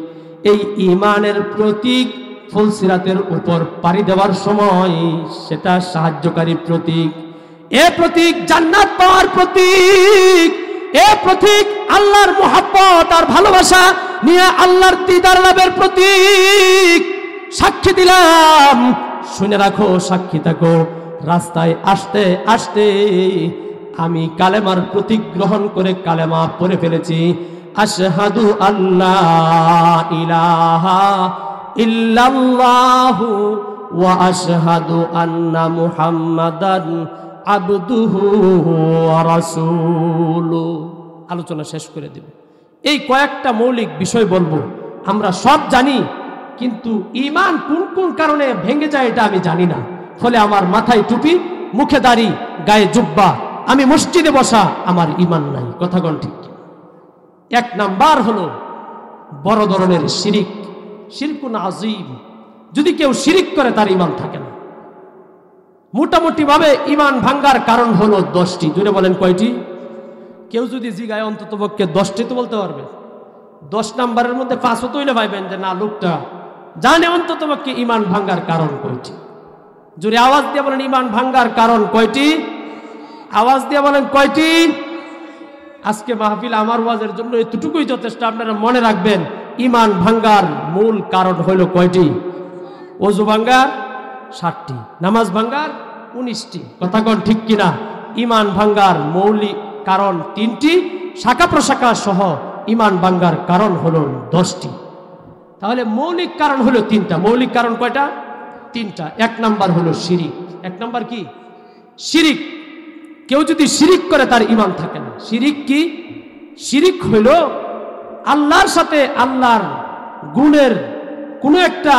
এই ইমানের প্রতীক ফুলসিরাতের উপর পাড়ি দেওয়ার সময় সেটা সাহায্যকারী প্রতীক। এ প্রতীক জান্নাত পাওয়ার প্রতীক, এ প্রতীক আল্লাহর মুহাব্বত আর ভালোবাসা নিয়ে আল্লাহর দিদার লাভের প্রতীক সাক্ষী দিলাম। শুনে রাখো, সাক্ষী থাকো। রাস্তায় আসতে আসতে আমি কালেমার প্রতীক গ্রহণ করে কালেমা পড়ে ফেলেছি। আশহাদু আল্লাহ ইলাহা ইল্লাল্লাহু ওয়া আশহাদু আন্না মুহাম্মাদান আবদুহু ওয়া রাসূলুহু। আলোচনা শেষ করে দেব। এই কয়েকটা মৌলিক বিষয় বলবো। আমরা সব জানি, কিন্তু ঈমান কোন কোন কারণে ভেঙে যায় এটা আমি জানি না। ফলে আমার মাথায় টুপি, মুখে দাড়ি, গায়ে জুব্বা, আমি মসজিদে বসা, আমার ঈমান নাই। কথা কোন ঠিক? এক নাম্বার হলো বড় ধরনের শিরিক, শিরকুন আযীম। যদি কেউ শিরিক করে তার ঈমান থাকে না। মোটামুটি ভাবে ঈমান ভাঙ্গার কারণ হলো 10টি। জুড়ে বলেন কয়টি? কেউ যদি জিগায় অন্তত পক্ষে 10টি তো বলতে পারবে। 10 নাম্বারের মধ্যে 5ও তৈলে পাইবেন যে না, লোকটা জানে অন্তত পক্ষে ঈমান ভাঙ্গার কারণ কয়টি। জোরে আওয়াজ দিয়ে বলেন ঈমান ভাঙ্গার কারণ কয়টি? আওয়াজ দিয়ে বলেন কয়টি? আজকে মাহফিল আমার ওয়াজের জন্য এতটুকুই যথেষ্ট। আপনারা মনে রাখবেন, ঈমান ভাঙ্গার মূল কারণ হইল কয়টি? ওযু ভাঙ্গার 60টি, নামাজ ভাঙ্গার 19টি। কথা কোন ঠিক কিনা? ঈমান ভাঙ্গার মৌলিক কারণ 3টি, শাখা প্রশাখা সহ ঈমান ভাঙ্গার কারণ হলো 10টি। তাহলে মৌলিক কারণ হলো 3টা। মৌলিক কারণ কয়টা? 3টা। এক নাম্বার হলো শিরিক। এক নাম্বার কি? শিরিক। কেউ যদি শিরিক করে তার ঈমান থাকে না। শিরিক কি? শিরিক হইল আল্লাহর সাথে আল্লাহর গুণের কোনো একটা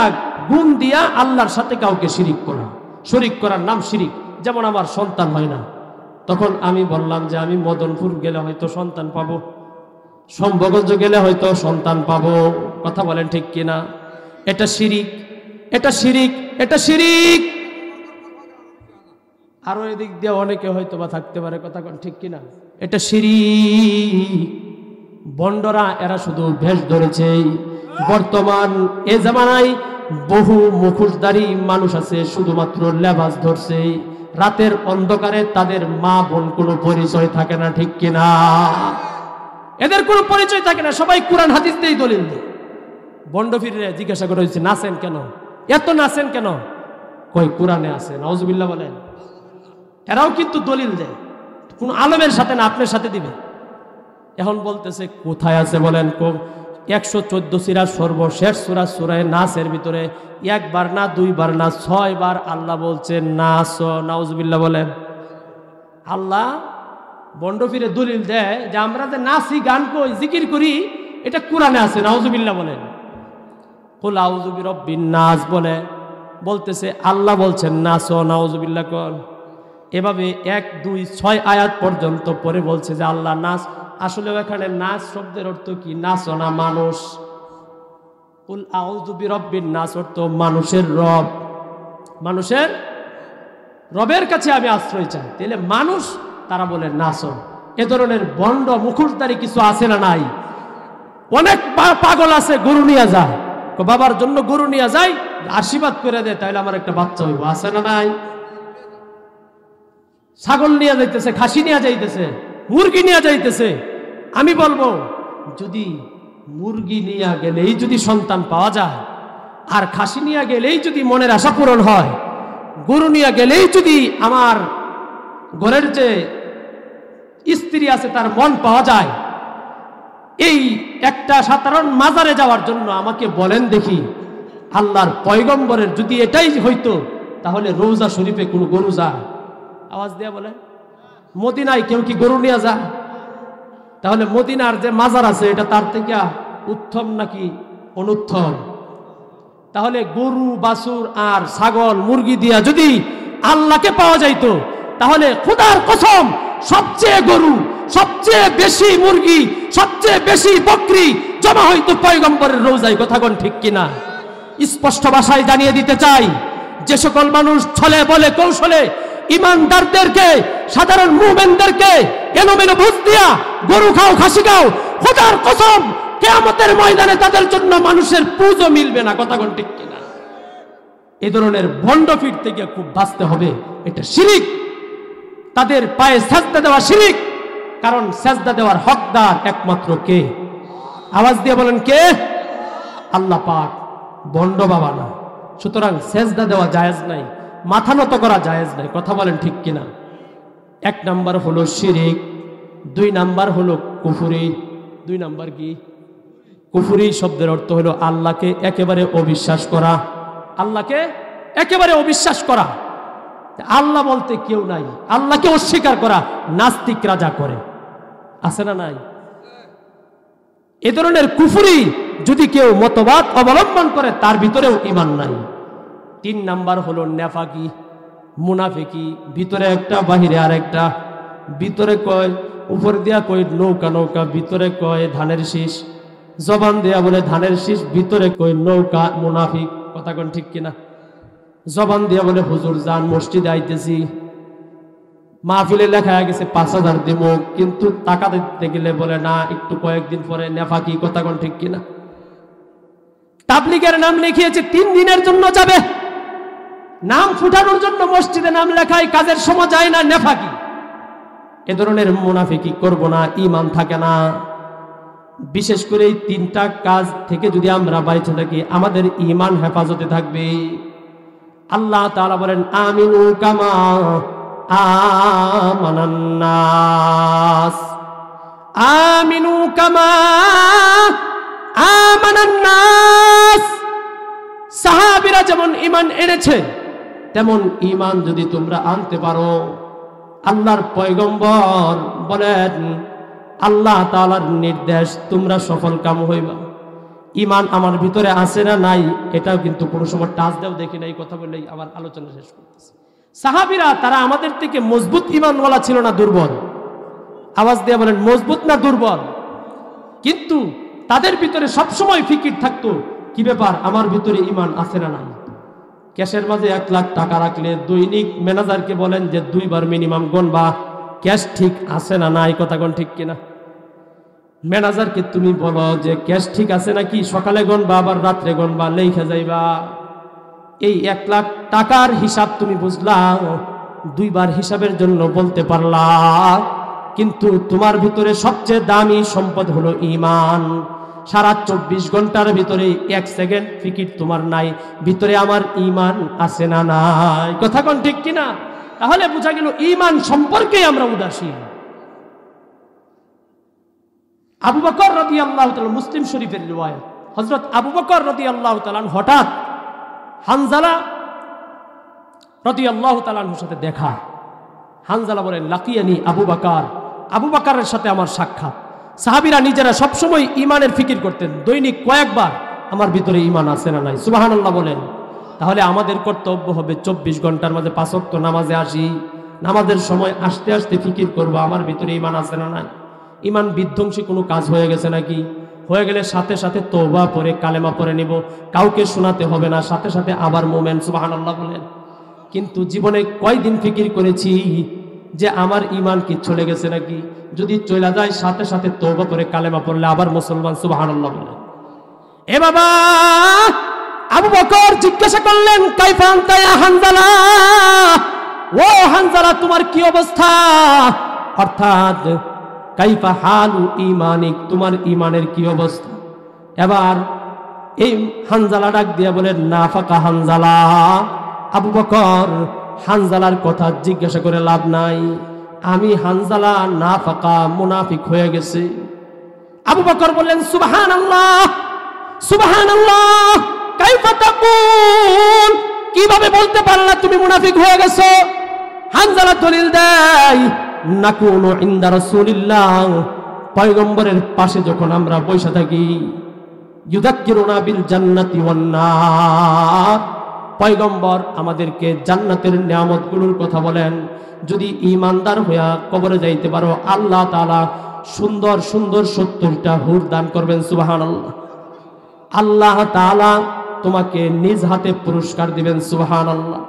গুণ দিয়া আল্লাহর সাথে কাউকে শিরিক করা। শরীক করার নাম শিরিক। যেমন আমার সন্তান হয় না, তখন আমি বললাম যে আমি মদনপুর গেলে হয়তো সন্তান পাবো, শম্ভগঞ্জ গেলে হয়তো সন্তান পাবো। কথা বলেন ঠিক কিনা? এটা শিরিক, এটা শিরিক, এটা শিরিক। আরো এদিক দিয়ে অনেকে হয়তো বা থাকতে পারে। কথা ঠিক কিনা? এটা শিরিক। বন্ডরা এরা শুধু ভেষ ধরেছে। বর্তমান এ জামানায় বহু মুখোশধারী মানুষ আছে, শুধুমাত্র লেবাস ধরছে। রাতের অন্ধকারে তাদের মা বোন কোনো পরিচয় থাকে না। ঠিক কিনা? এদের কোনো পরিচয় থাকে না। সবাই কোরআন হাদিস দিয়েই দলিল দেয়। বন্ডফিরে জিজ্ঞাসা করা হয়েছে, নাচেন কেন? এত নাচেন কেন? কই কোরআনে আছে। নাউজুবিল্লাহ বলেন। এরাও কিন্তু দলিল দেয়, কোন আলেমের সাথে না, আপনার সাথে দিবে। এখন বলতেছে কোথায় আছে বলেন? 114 সূরা সর্বশেষ সূরা সূরা নাসের ভিতরে একবার না, দুইবার না, 6 বার আল্লাহ বলছেন নাস। নাউজুবিল্লাহ বলেন। আল্লাহ বন্ডফিরে দলিল দেয় যে আমরা যে নাচি, গান কই, জিকির করি, এটা কোরআনে আছে। নাউজুবিল্লাহ বলেন। কুল আউযু বিরাব্বিন নাস বলে বলতেছে আল্লাহ বলছেন নাস। নাউজুবিল্লাহ কোন। এভাবে 1, 2, 6 আয়াত পর্যন্ত পরে বলছে যে আল্লাহ নাচ। আসলে এখানে নাচ শব্দের অর্থ কি? নাচ না মানুষ। কুল আউযু বিরাব্বিন নাস অর্থ মানুষের রব। মানুষের রবের কাছে আমি আশ্রয় চাই। তাহলে মানুষ, তারা বলে নাচ। এ ধরনের বন্ড মুখোশধারী কিছু আছে না নাই? অনেক পাগল আছে, গরু নিয়ে যায়, বাবার জন্য গরু নিয়ে যায়, আশীর্বাদ করে দেয়, তাহলে আমার একটা বাচ্চা হইব। আছে না নাই? ছাগল নিয়ে যাইতেছে, খাসি নিয়ে যাইতেছে, মুরগি নিয়ে যাইতেছে। আমি বলবো, যদি মুরগি নিয়ে গেলেই যদি সন্তান পাওয়া যায়, আর খাসি নিয়ে গেলেই যদি মনের আশা পূরণ হয়, গরু নিয়ে গেলেই যদি আমার ঘরের যে স্ত্রী আছে তার মন পাওয়া যায়, এই একটা সাধারণ মাজারে যাওয়ার জন্য আমাকে বলেন দেখি, আল্লাহর পয়গম্বরের যদি এটাই হইতো, তাহলে রওজা শরীফে কোনো গরু যায়? আওয়াজ দিয়া বলে। মদিনায় কেউ কি গরু নিয়ে যায়? তাহলে মদিনার যে মাজার আছে এটা তার থেকে উত্তম নাকি অনুত্তম? তাহলে গরু, বাছুর আর ছাগল, মুরগি দিয়া যদি আল্লাহকে পাওয়া যাইতো, তাহলে খোদার কসম সবচেয়ে গরু, সবচেয়ে বেশি মুরগি, সবচেয়ে বেশি বকরি জমা হইতো পয়গম্বরের রওজায়। কথা কোন ঠিক কিনা? স্পষ্ট ভাষায় জানিয়ে দিতে চাই, যে সকল মানুষ ছলে বলে কৌশলে ইমানদারদেরকে, সাধারণ মুমিনদেরকে এলোমেলো বুঝ দিয়া গরু খাও, খাসি খাও, খোদার কসম কিয়ামতের ময়দানে তাদের জন্য মানুষের পুজো মিলবে না। কথা কোন ঠিক কিনা? এই ধরনের ভণ্ডফির থেকে খুব বাঁচতে হবে। এটা শিরিক। তাদের পায়ে সেজদা দেওয়া শিরিক। কারণ সেজদা দেওয়ার হকদার একমাত্র কে? আওয়াজ দিয়ে বলেন কে? আল্লাহ পাক, বন্ড বাবা না। সুতরাং সেজদা দেওয়া জায়েজ নাই, মাথা নত করা জায়েজ নাই। কথা বলেন ঠিক কিনা? 1 নাম্বার হলো শিরিক, 2 নাম্বার হলো কুফরি। 2 নাম্বার কি? কুফরি শব্দের অর্থ হলো আল্লাহকে একেবারে অবিশ্বাস করা। আল্লাহকে একেবারে অবিশ্বাস করা, আল্লাহ বলতে কেউ নাই, আল্লাহকে অস্বীকার করা। নাস্তিকরা যা করে, আছে না নাই? এ ধরনের কুফরি যদি কেউ মতবাদ অবলম্বন করে, তার ভিতরেও ঈমান নাই। 3 নাম্বার হলো নেফাকি, মুনাফিকি। ভিতরে একটা, বাহিরে আরেকটা। ভিতরে কয় উপর দিয়া কয় নৌকা নৌকা, ভিতরে কয় ধানের শীষ। জবান দেয়া বলে ধানের শীষ, ভিতরে কয় নৌকা। মুনাফিক। কথা কোন ঠিক কিনা? জবান দিয়া বলে হুজুর যান, মসজিদে আইতেছি, মাহফিলে লেখা গেছে 5000 দিব, কিন্তু টাকা দিতে গেলে বলে না, একটু কয়েকদিন পরে। নেফাকি। কথা কোন ঠিক কিনা? তাবলীগের নাম লিখিয়েছে 3 দিনের জন্য যাবে, নাম ফুটানোর জন্য মসজিদে নাম লেখায়, কাজের সময় যায় না। নেফাকি। এ ধরনের মুনাফিকি করব না, ঈমান থাকে না। বিশেষ করে এই 3টা কাজ থেকে যদি আমরা বাঁচে থাকি, আমাদের ঈমান হেফাজতে থাকবে। আল্লাহ তাআলা বলেন আমিনু কামা আমানান নাস, আমিনু কামা আমানান নাস। সাহাবীরা যেমন ঈমান এনেছে, তেমন ঈমান যদি তোমরা আনতে পারো, আল্লাহর পয়গম্বর বলেন আল্লাহ তাআলার নির্দেশ, তোমরা সফল কাম হইবা। ঈমান আমার ভিতরে আছে না নাই, এটাও কিন্তু কোনো সময় টাচ দেও দেখি না। এই কথা বললেই আবার আলোচনা শেষ করতেছি। সাহাবীরা তারা আমাদের থেকে মজবুত ঈমানওয়ালা ছিল না দুর্বল? আওয়াজ দিয়ে বলেন মজবুত না দুর্বল? কিন্তু তাদের ভিতরে সবসময় ফিকির থাকতো, কি ব্যাপার, আমার ভিতরে ঈমান আছে না নাই। ক্যাশের মাঝে 1 লাখ টাকা রাখলে দৈনিক ম্যানেজারকে বলেন যে 2 বার মিনিমাম গণবা, ক্যাশ ঠিক আছে না নাই। কথা কোন ঠিক কিনা? ম্যানেজারকে তুমি বলো যে ক্যাশ ঠিক আছে নাকি, সকালে গণবা আবার রাত্রে গণবা, লেখা যাইবা। এই 1 লাখ টাকার হিসাব তুমি বুঝলা, 2 বার হিসাবের জন্য বলতে পারলা, কিন্তু তোমার ভিতরে সবচেয়ে দামি সম্পদ হলো ঈমান। সারা 24 ঘন্টার ভিতরে 1 সেকেন্ড ফিকির তোমার নাই, ভিতরে আমার ঈমান আছে না নাই। কথা কোন ঠিক কিনা? তাহলে বোঝা গেল ঈমান সম্পর্কে আমরা উদাসীন। আবু বকর রাদিয়াল্লাহু তাআলা, মুসলিম শরীফের রিওয়ায়াত, হযরত আবু বকর রাদিয়াল্লাহু তাআলা হঠাৎ হানজালা রাদিয়াল্লাহু তাআলার সাথে দেখা। হানজালা বলেন লাকিয়ানি আবু বকর, আবু বকরের সাথে আমার সাক্ষাৎ। সাহাবীরা নিজেরা সবসময় ঈমানের ফিকির করতেন, দৈনিক কয়েকবার আমার ভিতরে ঈমান আছে না নাই। সুবহানাল্লাহ বলেন। তাহলে আমাদের কর্তব্য হবে 24 ঘন্টার মাঝে 5 ওয়াক্ত নামাজে আসি, নামাজের সময় আসতে আসতে ফিকির করব আমার ভিতরে ঈমান আছে না নাই। ঈমান বিধ্বংসী কোনো কাজ হয়ে গেছে নাকি? হয়ে গেলে সাথে সাথে তওবা পড়ে কালেমা পড়ে নিব, কাউকে শোনাতে হবে না, সাথে সাথে আবার মুমিন। সুবহানাল্লাহ বলেন। কিন্তু জীবনে কয়দিন ফিকির করেছি যে আমার ঈমান কি চলে গেছে নাকি? যদি চলে যায়, সাথে সাথে তওবা করে কালেমা পড়লে আবার মুসলমান। সুবহানাল্লাহ বলেন। এ বাবা, আবু বকর জিজ্ঞাসা করলেন কাইফা আনতা ইয়া হানজালা, ও হানজালা তোমার কি অবস্থা, অর্থাৎ কাইফা হালু ঈমানিক, তোমার ঈমানের কি অবস্থা। এবার এই হানজালা ডাক দিয়া বলেন নাফাকা হানজালা। আবু বকর হানজালার কথা জিজ্ঞাসা করে লাভ নাই, আমি হানজালা নাফাকা, মুনাফিক হয়ে গেছে। আবু বকর বললেন সুবহানাল্লাহ সুবহানাল্লাহ, কাইফা তাকুল, কিভাবে বলতে পারলা তুমি মুনাফিক হয়ে গেছো? হানজালা দলিল দেয় নাকুনু ইনদা রাসূলিল্লাহ, পয়গম্বরের পাশে যখন আমরা বসে থাকি, ইউযাক্কিরুনা বিল জান্নাতি ওয়ান নার, পয়গম্বর আমাদেরকে জান্নাতের নিয়ামতগুলোর কথা বলেন। যদি ঈমানদার হইয়া কবরে যাইতে পারো, আল্লাহ তাআলা সুন্দর সুন্দর 70টা হুর দান করবেন। সুবহানাল্লাহ। আল্লাহ তাআলা তোমাকে নিজ হাতে পুরস্কার দিবেন। সুবহানাল্লাহ।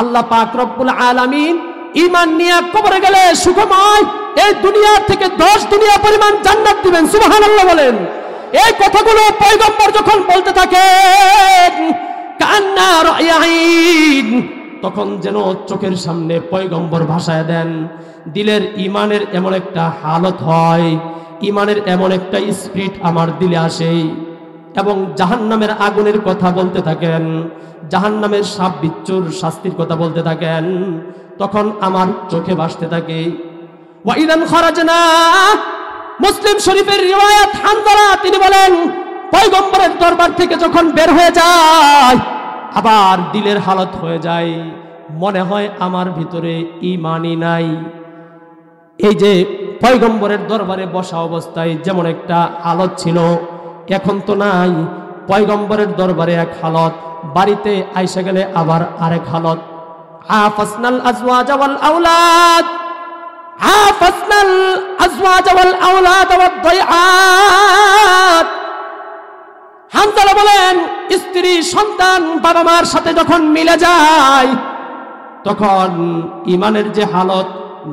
আল্লাহ পাক রব্বুল আলামিন ঈমান নিয়ে কবরে গেলে সুখময় এই দুনিয়া থেকে 10 দুনিয়া পরিমাণ জান্নাত দিবেন। সুবহানাল্লাহ বলেন। এই কথাগুলো পয়গম্বর যখন বলতে থাকেন কান্না রায়াইন, তখন যেন চোখের সামনে পয়গম্বর ভাসায় দেন। দিলের ঈমানের এমন একটা হালত হয়, ইমানের এমন একটা স্পিরিট আমার দিলে আসে এবং জাহান্নামের আগুনের কথা বলতে থাকেন, জাহান্নামের সাপ বিচ্ছুর শাস্তির কথা বলতে থাকেন, তখন আমার চোখে ভাসতে থাকে ওয়াইদান খারাজনা। মুসলিম শরীফের রিওয়ায়াত, হানজালা তিনি বলেন পয়গম্বরের দরবার থেকে যখন বের হয়ে যায় আবার দিলের হালত হয়ে যায়, মনে হয় আমার ভিতরে ঈমানই নাই। এই যে পয়গম্বরের দরবারে বসা অবস্থায় যেমন একটা হালত ছিল, এখন তো নাই। পয়গম্বরের দরবারে এক হালত, বাড়িতে আইসা গেলে আবার আরেক হালত। আফাসনাল আজওয়াজ ওয়াল আওলাদ, আফাসনাল আজওয়াজ ওয়াল আওলাদ ওয়াদ দাইআত। হানজালা বলেন স্ত্রী সন্তান বাবা মার সাথে যখন মিলে যায় তখন ইমানের যে হালত,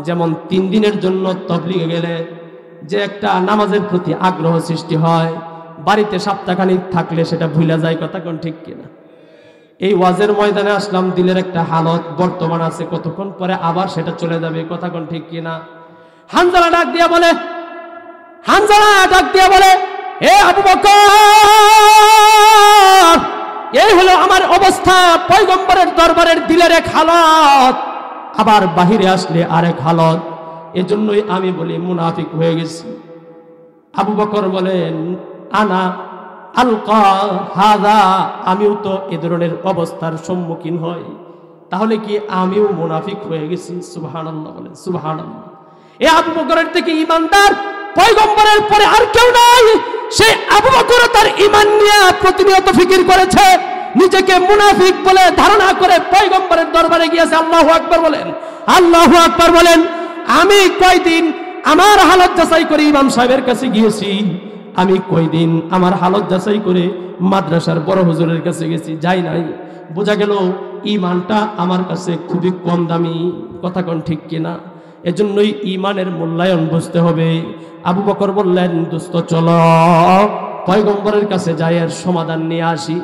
যেমন 3 দিনের জন্য তবলিগে গেলে যে একটা নামাজের প্রতি আগ্রহ সৃষ্টি হয়, বাড়িতে সপ্তাহখানিক থাকলে সেটা ভুলে যায়। কথা কোন ঠিক কিনা? এই ওয়াজের ময়দানে আসলাম, দিলের একটা হালত বর্তমান আছে, কতক্ষণ পরে আবার সেটা চলে যাবে। কথা কোন ঠিক কিনা? হানজালা ডাক দিয়া বলে, হানজালা ডাক দিয়া বলে, এ আবু বকর, এই হলো আমার অবস্থা। পয়গম্বরের দরবারের দিলের এক হালত, আবার বাহিরে আসলে আরেক হালত। এজন্যই আমি বলি মুনাফিক হয়ে গেছি। আবু বকর বলেন আনা আলকা হাদা, আমিও তো এ ধরনের অবস্থার সম্মুখীন হই, তাহলে কি আমিও মুনাফিক হয়ে গেছি? সুবহানাল্লাহ বলেন, সুবহানাল্লাহ। এ আবু বকরের থেকে ইমানদার পয়গম্বরের পরে আর কেউ নাই। সে আবু বকর তার ঈমান নিয়ে প্রতিনিয়ত ফিকির করেছে, নিজেকে মুনাফিক বলে ধারণা করে পয়গম্বরের দরবারে গিয়েছে। আল্লাহু আকবার বলেন, আল্লাহু আকবার বলেন। আমি কয়দিন আমার হালত যাচাই করে ইমাম সাহেবের কাছে গিয়েছি, আমি কয়দিন আমার হালত যাচাই করে মাদ্রাসার বড় হুজুরের কাছে গেছি, যাই নাই। বোঝা গেল ঈমানটা আমার কাছে খুবই কম দামি। কথা কোন ঠিক কিনা? এজন্যই ঈমানের মূল্যায়ন বুঝতে হবে। আবু বকর বললেন দোস্ত চলো পয়গম্বরের কাছে যাই, এর সমাধান নিয়ে আসি।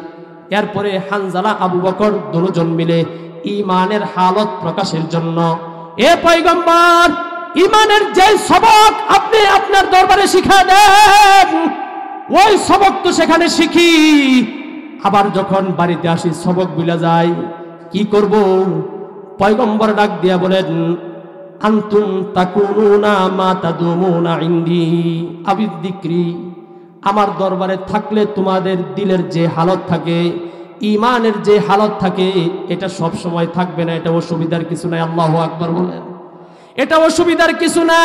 এরপরে হানজালা আবু বকর দুজন মিলে ঈমানের হালত প্রকাশের জন্য, এ পয়গম্বর, ঈমানের যে সবক আপনি আপনার দরবারে শিখা দেন, ওই সবক তো সেখানে শিখি, আবার যখন বাড়িতে আসি সবক ভুলে যায়, কি করব? পয়গম্বর ডাক দিয়া বলেন আনতুম তাকুনুনা মা তাদুমুনা ইনদি আবিদ্দিক্রি, আমার দরবারে থাকলে তোমাদের দিলের যে হালত থাকে, ঈমানের যে হালত থাকে, এটা সব সময় থাকবে না। এটা অসুবিধার কিছু নাই। আল্লাহু আকবার বলেন, এটা অসুবিধার কিছু নাই,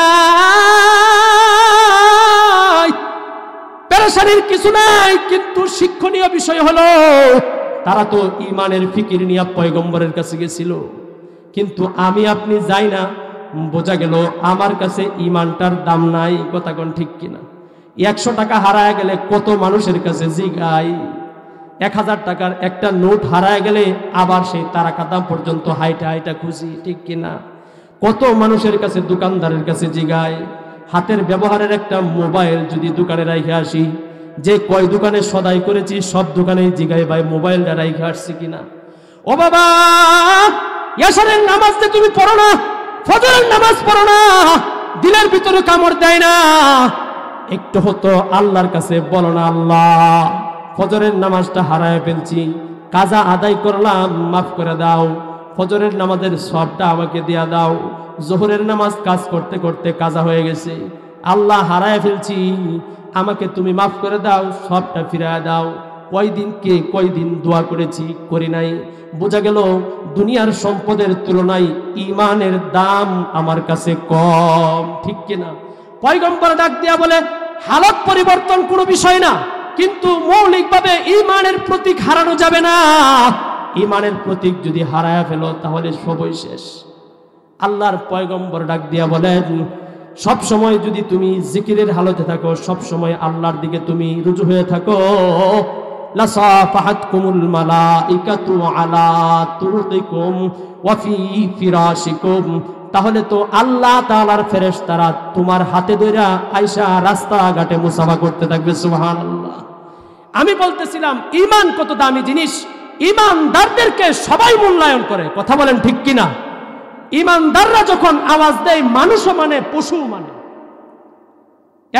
পেরেশানির কিছু নাই। কিন্তু শিক্ষণীয় বিষয় হলো তারা তো ঈমানের ফিকির নিয়ে পয়গম্বরের কাছে গেছিল, কিন্তু আমি আপনি যাই না। বোঝা গেল আমার কাছে ঈমানটার দাম নাই। কথা কোন ঠিক কিনা? 100 টাকা হারায় গেলে কত মানুষের কাছে জিগাই, 1000 টাকার একটা নোট হারায় গেলে আবার সেই তারাকাদাম পর্যন্ত হাইটা হাইটা খুঁজি, ঠিক কিনা? কত মানুষের কাছে, দোকানদারের কাছে জিগায়। হাতের ব্যবহারের একটা মোবাইল যদি দোকানে রাইখে আসি, যে কয় দোকানে সদাই করেছি সব দোকানেই জিগাই ভাই মোবাইলটা রাইখে আসছি কিনা। ও বাবা, ইয়াশারের নামাজ যে তুমি পড়ো না, ফজরের নামাজ পড়ো না, দিলের ভিতরে কামড় দেয় না, একটু হতো আল্লাহর কাছে বলো না, আল্লাহ ফজরের নামাজটা হারায় ফেলছি, কাজা আদায় করলাম, মাফ করে দাও, ফজরের নামাজের সবটা আমাকে দিয়া দাও। জোহরের নামাজ কাজ করতে করতে কাজা হয়ে গেছে, আল্লাহ হারায় ফেলছি, আমাকে তুমি মাফ করে দাও, সবটা ফিরায় দাও। কয়দিন দোয়া করেছি, করি নাই। বোঝা গেল দুনিয়ার সম্পদের তুলনায় ঈমানের দাম আমার কাছে কম, ঠিক কিনা? পয়গম্বর ডাক দিয়া বলে হালত পরিবর্তন কোনো বিষয় না, কিন্তু মৌলিকভাবে ঈমানের প্রতীক হারানো যাবে না। ঈমানের প্রতীক যদি হারায়া ফেলো তাহলে সবই শেষ। আল্লাহর পয়গম্বর ডাক দিয়া বলেন সব সময় যদি তুমি জিকিরের হালতে থাকো, সব সময় আল্লাহর দিকে তুমি রুজু হয়ে থাকো, লাসাফাহাতকুমুল মালাইকাতু আলা তুরুকিকুম ওয়া ফি ফিরাশিকুম, তাহলে তো আল্লাহ তাআলার ফেরেশতারা তোমার হাতে ধইরা আয়েশা রাস্তাঘাটে মুসাফা করতে থাকবে। সুবহানাল্লাহ। আমি বলতেছিলাম ঈমান কত দামি জিনিস, ঈমানদারদেরকে সবাই মূল্যায়ন করে। কথা বলেন ঠিক কিনা? ঈমানদাররা যখন আওয়াজ দেয় মানুষও মানে, পশু মানে।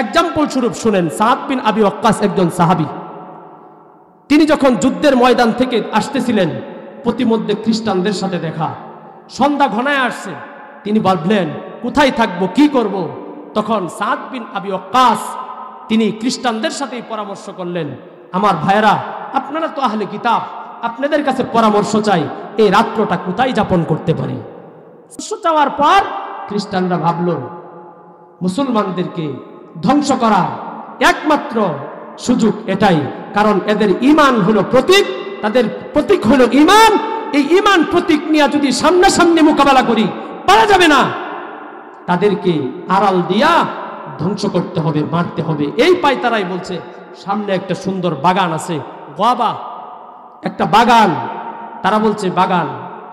এক্সাম্পল স্বরূপ শুনেন, সাদ বিন আবি ওয়াক্কাস একজন সাহাবী। তিনি যখন যুদ্ধের ময়দান থেকে আসতেছিলেন, প্রতিমধ্যে খ্রিস্টানদের সাথে দেখা, সন্ধ্যা ঘনায় আসছে। তিনি ভাবলেন কোথায় থাকবো, কি করব। তখন সাদ বিন আবি ওয়াক্কাস তিনি খ্রিস্টানদের সাথেই পরামর্শ করলেন, আমার ভাইয়েরা, আপনারা তো আহলে কিতাব, আপনাদের কাছে পরামর্শ চাই, এই রাত্রটা কোথায় যাপন করতে পারি। চাওয়ার পর খ্রিস্টানরা ভাবল মুসলমানদেরকে ধ্বংস করার একমাত্র সুযোগ এটাই, কারণ এদের ঈমান হলো প্রতীক, তাদের প্রতীক হলো ঈমান। এই ঈমান প্রতীক নিয়ে যদি সামনাসামনি মোকাবেলা করি, পারা যাবে না, তাদেরকে আড়াল দিয়া ধ্বংস করতে হবে, মারতে হবে। এই পাই তারাই বলছে সামনে একটা সুন্দর বাগান আছে, গোয়াবা একটা বাগান। তারা বলছে বাগান,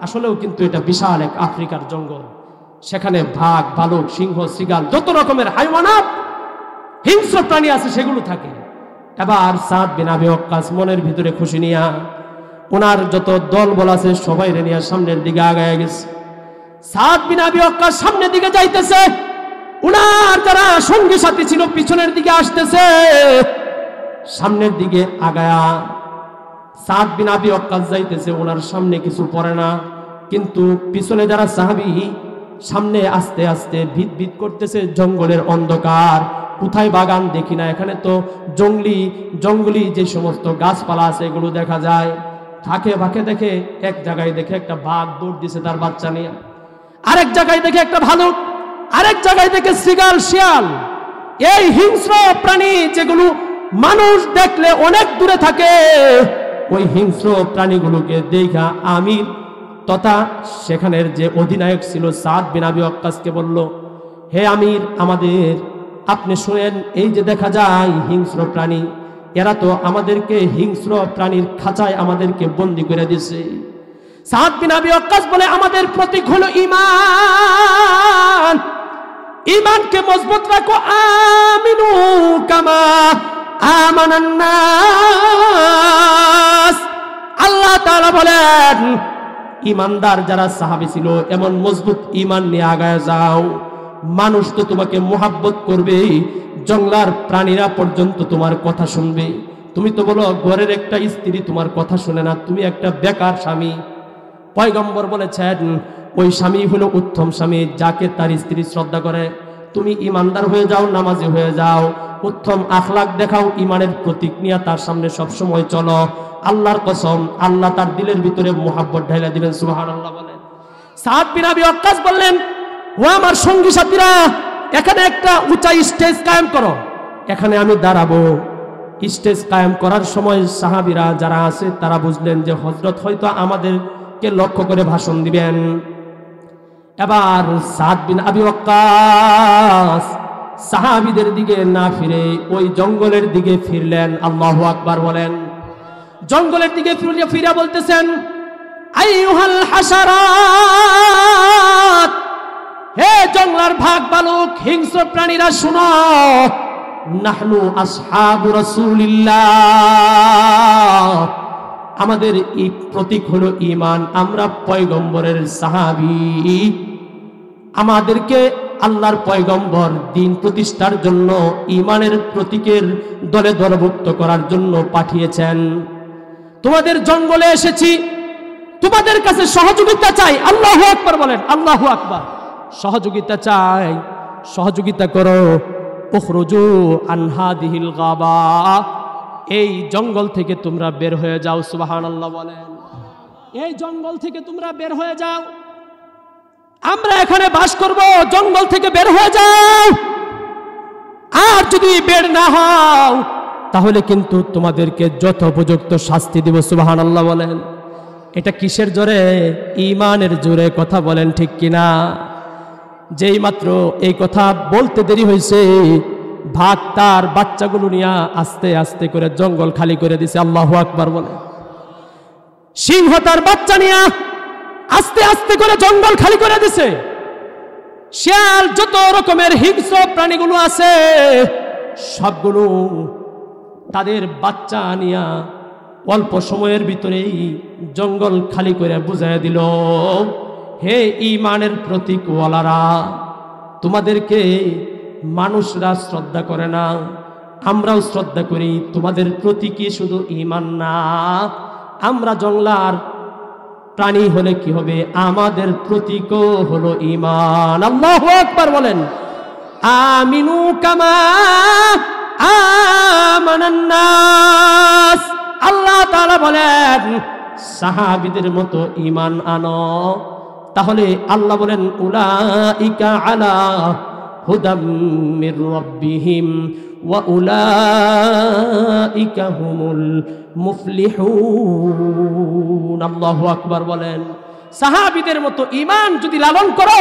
আসলেও কিন্তু এটা বিশাল এক আফ্রিকার জঙ্গল। সেখানে বাঘ, ভালুক, সিংহ, শৃগাল, যত রকমের হাইওয়ানাত, হিংস্র প্রাণী আছে, সেগুলো থাকে। এবার সাদ বিন আবি ওয়াক্কাস মনের ভিতরে খুশি নিয়া ওনার যত দল বল আছে সবাই নিয়ে সামনের দিকে আগায় গেছে। সাদ বিন আবি ওয়াক্কাস সামনের দিকে যাইতেছে, উনার যারা সঙ্গী সাথী ছিল পিছনের দিকে আসতেছে। সামনের দিকে আগায়া সাদ বিন আবি ওয়াক্কাস যাইতেছে, ওনার সামনে কিছু পড়ে না, কিন্তু পিছনে যারা সাহাবী সামনে আস্তে আস্তে ভিত ভিত করতেছে। জঙ্গলের অন্ধকার, কোথায় বাগান দেখি না, এখানে তো জঙ্গলি যে সমস্ত গাছপালা আছে এগুলো দেখা যায়। ফাঁকে ফাঁকে দেখে এক জায়গায় দেখে একটা বাঘ দৌড় দিছে তার বাচ্চা নিয়ে, আরেক জায়গায় দেখে একটা ভালুক, আরেক জায়গায় দেখে শৃগাল, শিয়াল। এই হিংস্র প্রাণী যেগুলো মানুষ দেখলে অনেক দূরে থাকে, ওই হিংস্র প্রাণীগুলোকে দেখা আমির তথা সেখানের যে অধিনায়ক ছিল সাদ বিন আবি ওয়াক্কাসকে বলল, হে আমির, আপনি শুনেন, এই যে দেখা যায় হিংস্র প্রাণী, এরা তো আমাদেরকে হিংস্র প্রাণীর খাঁচায় আমাদেরকে বন্দী করে দিয়েছে। সাদ বিন আবি ওয়াক্কাস বলে, আমাদের প্রতীক হলো ঈমান, ঈমানকে মজবুত রাখো। আমিনু কামা আমানান নাস। আল্লাহ তাআলা বলেন, ঈমানদার যারা সাহাবী ছিল এমন মজবুত ঈমান নিয়ে আগায় যাও। মানুষ তো তোমাকে মোহাব্বত করবে, জঙ্গলার প্রাণীরা পর্যন্ত তোমার কথা শুনবে। তুমি তো বলো ঘরের একটা স্ত্রী তোমার কথা শুনে না, তুমি একটা বেকার স্বামী। পয়গম্বর বলেছেন ওই স্বামী হলো উত্তম স্বামী, যাকে তার স্ত্রী শ্রদ্ধা করে। তুমি ইমানদার হয়ে যাও, নামাজি হয়ে যাও, উত্তম আখলাক দেখাও, ইমানের প্রতীক নিয়ে তার সামনে সবসময় চলো। আল্লাহর কসম, আল্লাহ তার দিলের ভিতরে মোহাব্বত ঢাইলা দিবেন। সুবহানাল্লাহ বলেন। সাদ বিন আবি ওয়াক্কাস বললেন, ও আমার সঙ্গী সাথীরা, এখানে একটা উঁচা স্টেজ কায়েম করো, এখানে আমি দাঁড়াবো। স্টেজ কায়েম করার সময় সাহাবীরা যারা আছে তারা বুঝলেন যে হযরত হয়তো আমাদেরকে লক্ষ্য করে ভাষণ দিবেন। এবার সাদ বিন আবি ওয়াক্কাস সাহাবীদের দিকে না ফিরে ওই জঙ্গলের দিকে ফিরলেন। আল্লাহু আকবার বলেন। জঙ্গলের দিকে ফিরে বলতেছেন, আইয়ুহাল হাশারাত, হে জঙ্গলার ভাগ বালক, হিংস্র প্রাণীরা শুনো, নাহনু আসহাবু রাসূলিল্লাহ, আমাদের এই প্রতীক হলো ঈমান, আমরা পয়গম্বরের সাহাবী। আমাদেরকে আল্লাহর পয়গম্বর দিন প্রতিষ্ঠার জন্য ঈমানের প্রতীকের দলে দলভুক্ত করার জন্য পাঠিয়েছেন। তোমাদের জঙ্গলে এসেছি, তোমাদের কাছে সহযোগিতা চাই। আল্লাহু আকবার বলেন। আল্লাহু আকবার। সহযোগিতা চাই, সহযোগিতা করো। উখরুজু আন হাদিহিল গাবা, এই জঙ্গল থেকে তোমরা বের হয়ে যাও। সুবহানাল্লাহ বলেন। এই জঙ্গল থেকে তোমরা বের হয়ে যাও, আমরা এখানে বাস করব, জঙ্গল থেকে বের হয়ে যাও। আর যদি বের না হও তাহলে কিন্তু তোমাদেরকে যথোপযুক্ত শাস্তি দেব। সুবহানাল্লাহ বলেন। এটা কিসের জোরে? ঈমানের জোরে। কথা বলেন ঠিক কিনা? যেই মাত্র এই কথা বলতে দেরি হয়েছে, ভাগ তার বাচ্চাগুলো নিয়ে আস্তে আস্তে করে জঙ্গল খালি করে দিছে। আল্লাহু আকবার বলে। সিংহ তার বাচ্চা নিয়ে আস্তে আস্তে করে জঙ্গল খালি করে দিছে। শিয়াল, যত রকমের হিংস্র প্রাণীগুলো আছে সবগুলো তাদের বাচ্চা নিয়ে অল্প সময়ের ভিতরেই জঙ্গল খালি করে বুঝাই দিল, হে ঈমানের প্রতীকওয়ালারা, তোমাদেরকে মানুষরা শ্রদ্ধা করে না, আমরাও শ্রদ্ধা করি। তোমাদের প্রতি কি শুধু ঈমান না, আমরা জংলার প্রাণী হলে কি হবে, আমাদের প্রতীকও হলো ঈমান। আল্লাহু আকবার বলেন। আমিনু কামা আমানান নাস, আল্লাহ তাআলা বলেন সাহাবীদের মতো ঈমান আনো। তাহলে আল্লাহ বলেন উলাইকা আলা হুদাম মির রাব্বিহিম ওয়া উলাইকা হুমুল মুফলিহুন। আল্লাহু আকবার বলেন। সাহাবীদের মতো ঈমান যদি লালন করো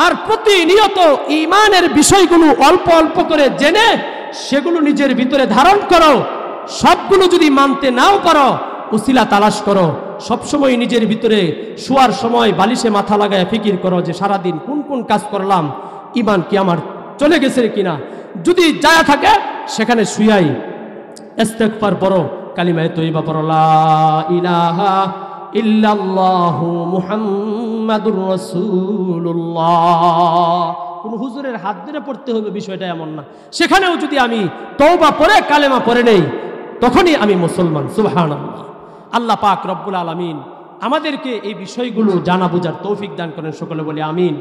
আর প্রতিনিয়ত ঈমানের বিষয়গুলো অল্প অল্প করে জেনে সেগুলো নিজের ভিতরে ধারণ করো, সবগুলো যদি মানতে নাও পারো উসিলা তালাশ করো। সবসময় নিজের ভিতরে শোয়ার সময় বালিশে মাথা লাগায় ফিকির করো যে সারাদিন কোন কোন কাজ করলাম, ঈমান কি আমার চলে গেছে কিনা। যদি যায় থাকে সেখানে শুয়াই ইস্তেগফার পড়ো, কালিমায়ে তয়্যিবা পড়ো, লা ইলাহা ইল্লাল্লাহু মুহাম্মাদুর রাসূলুল্লাহ। কোন হুজুরের হাত ধরে পড়তে হবে বিষয়টা এমন না। সেখানেও যদি আমি তওবা পড়ে কালেমা পড়ে নেই তখনই আমি মুসলমান। সুবহানাল্লাহ। আল্লাহ পাক রব্বুল আলামিন আমাদেরকে এই বিষয়গুলো জানা বোঝার তৌফিক দান করেন। সকলে বলি আমিন।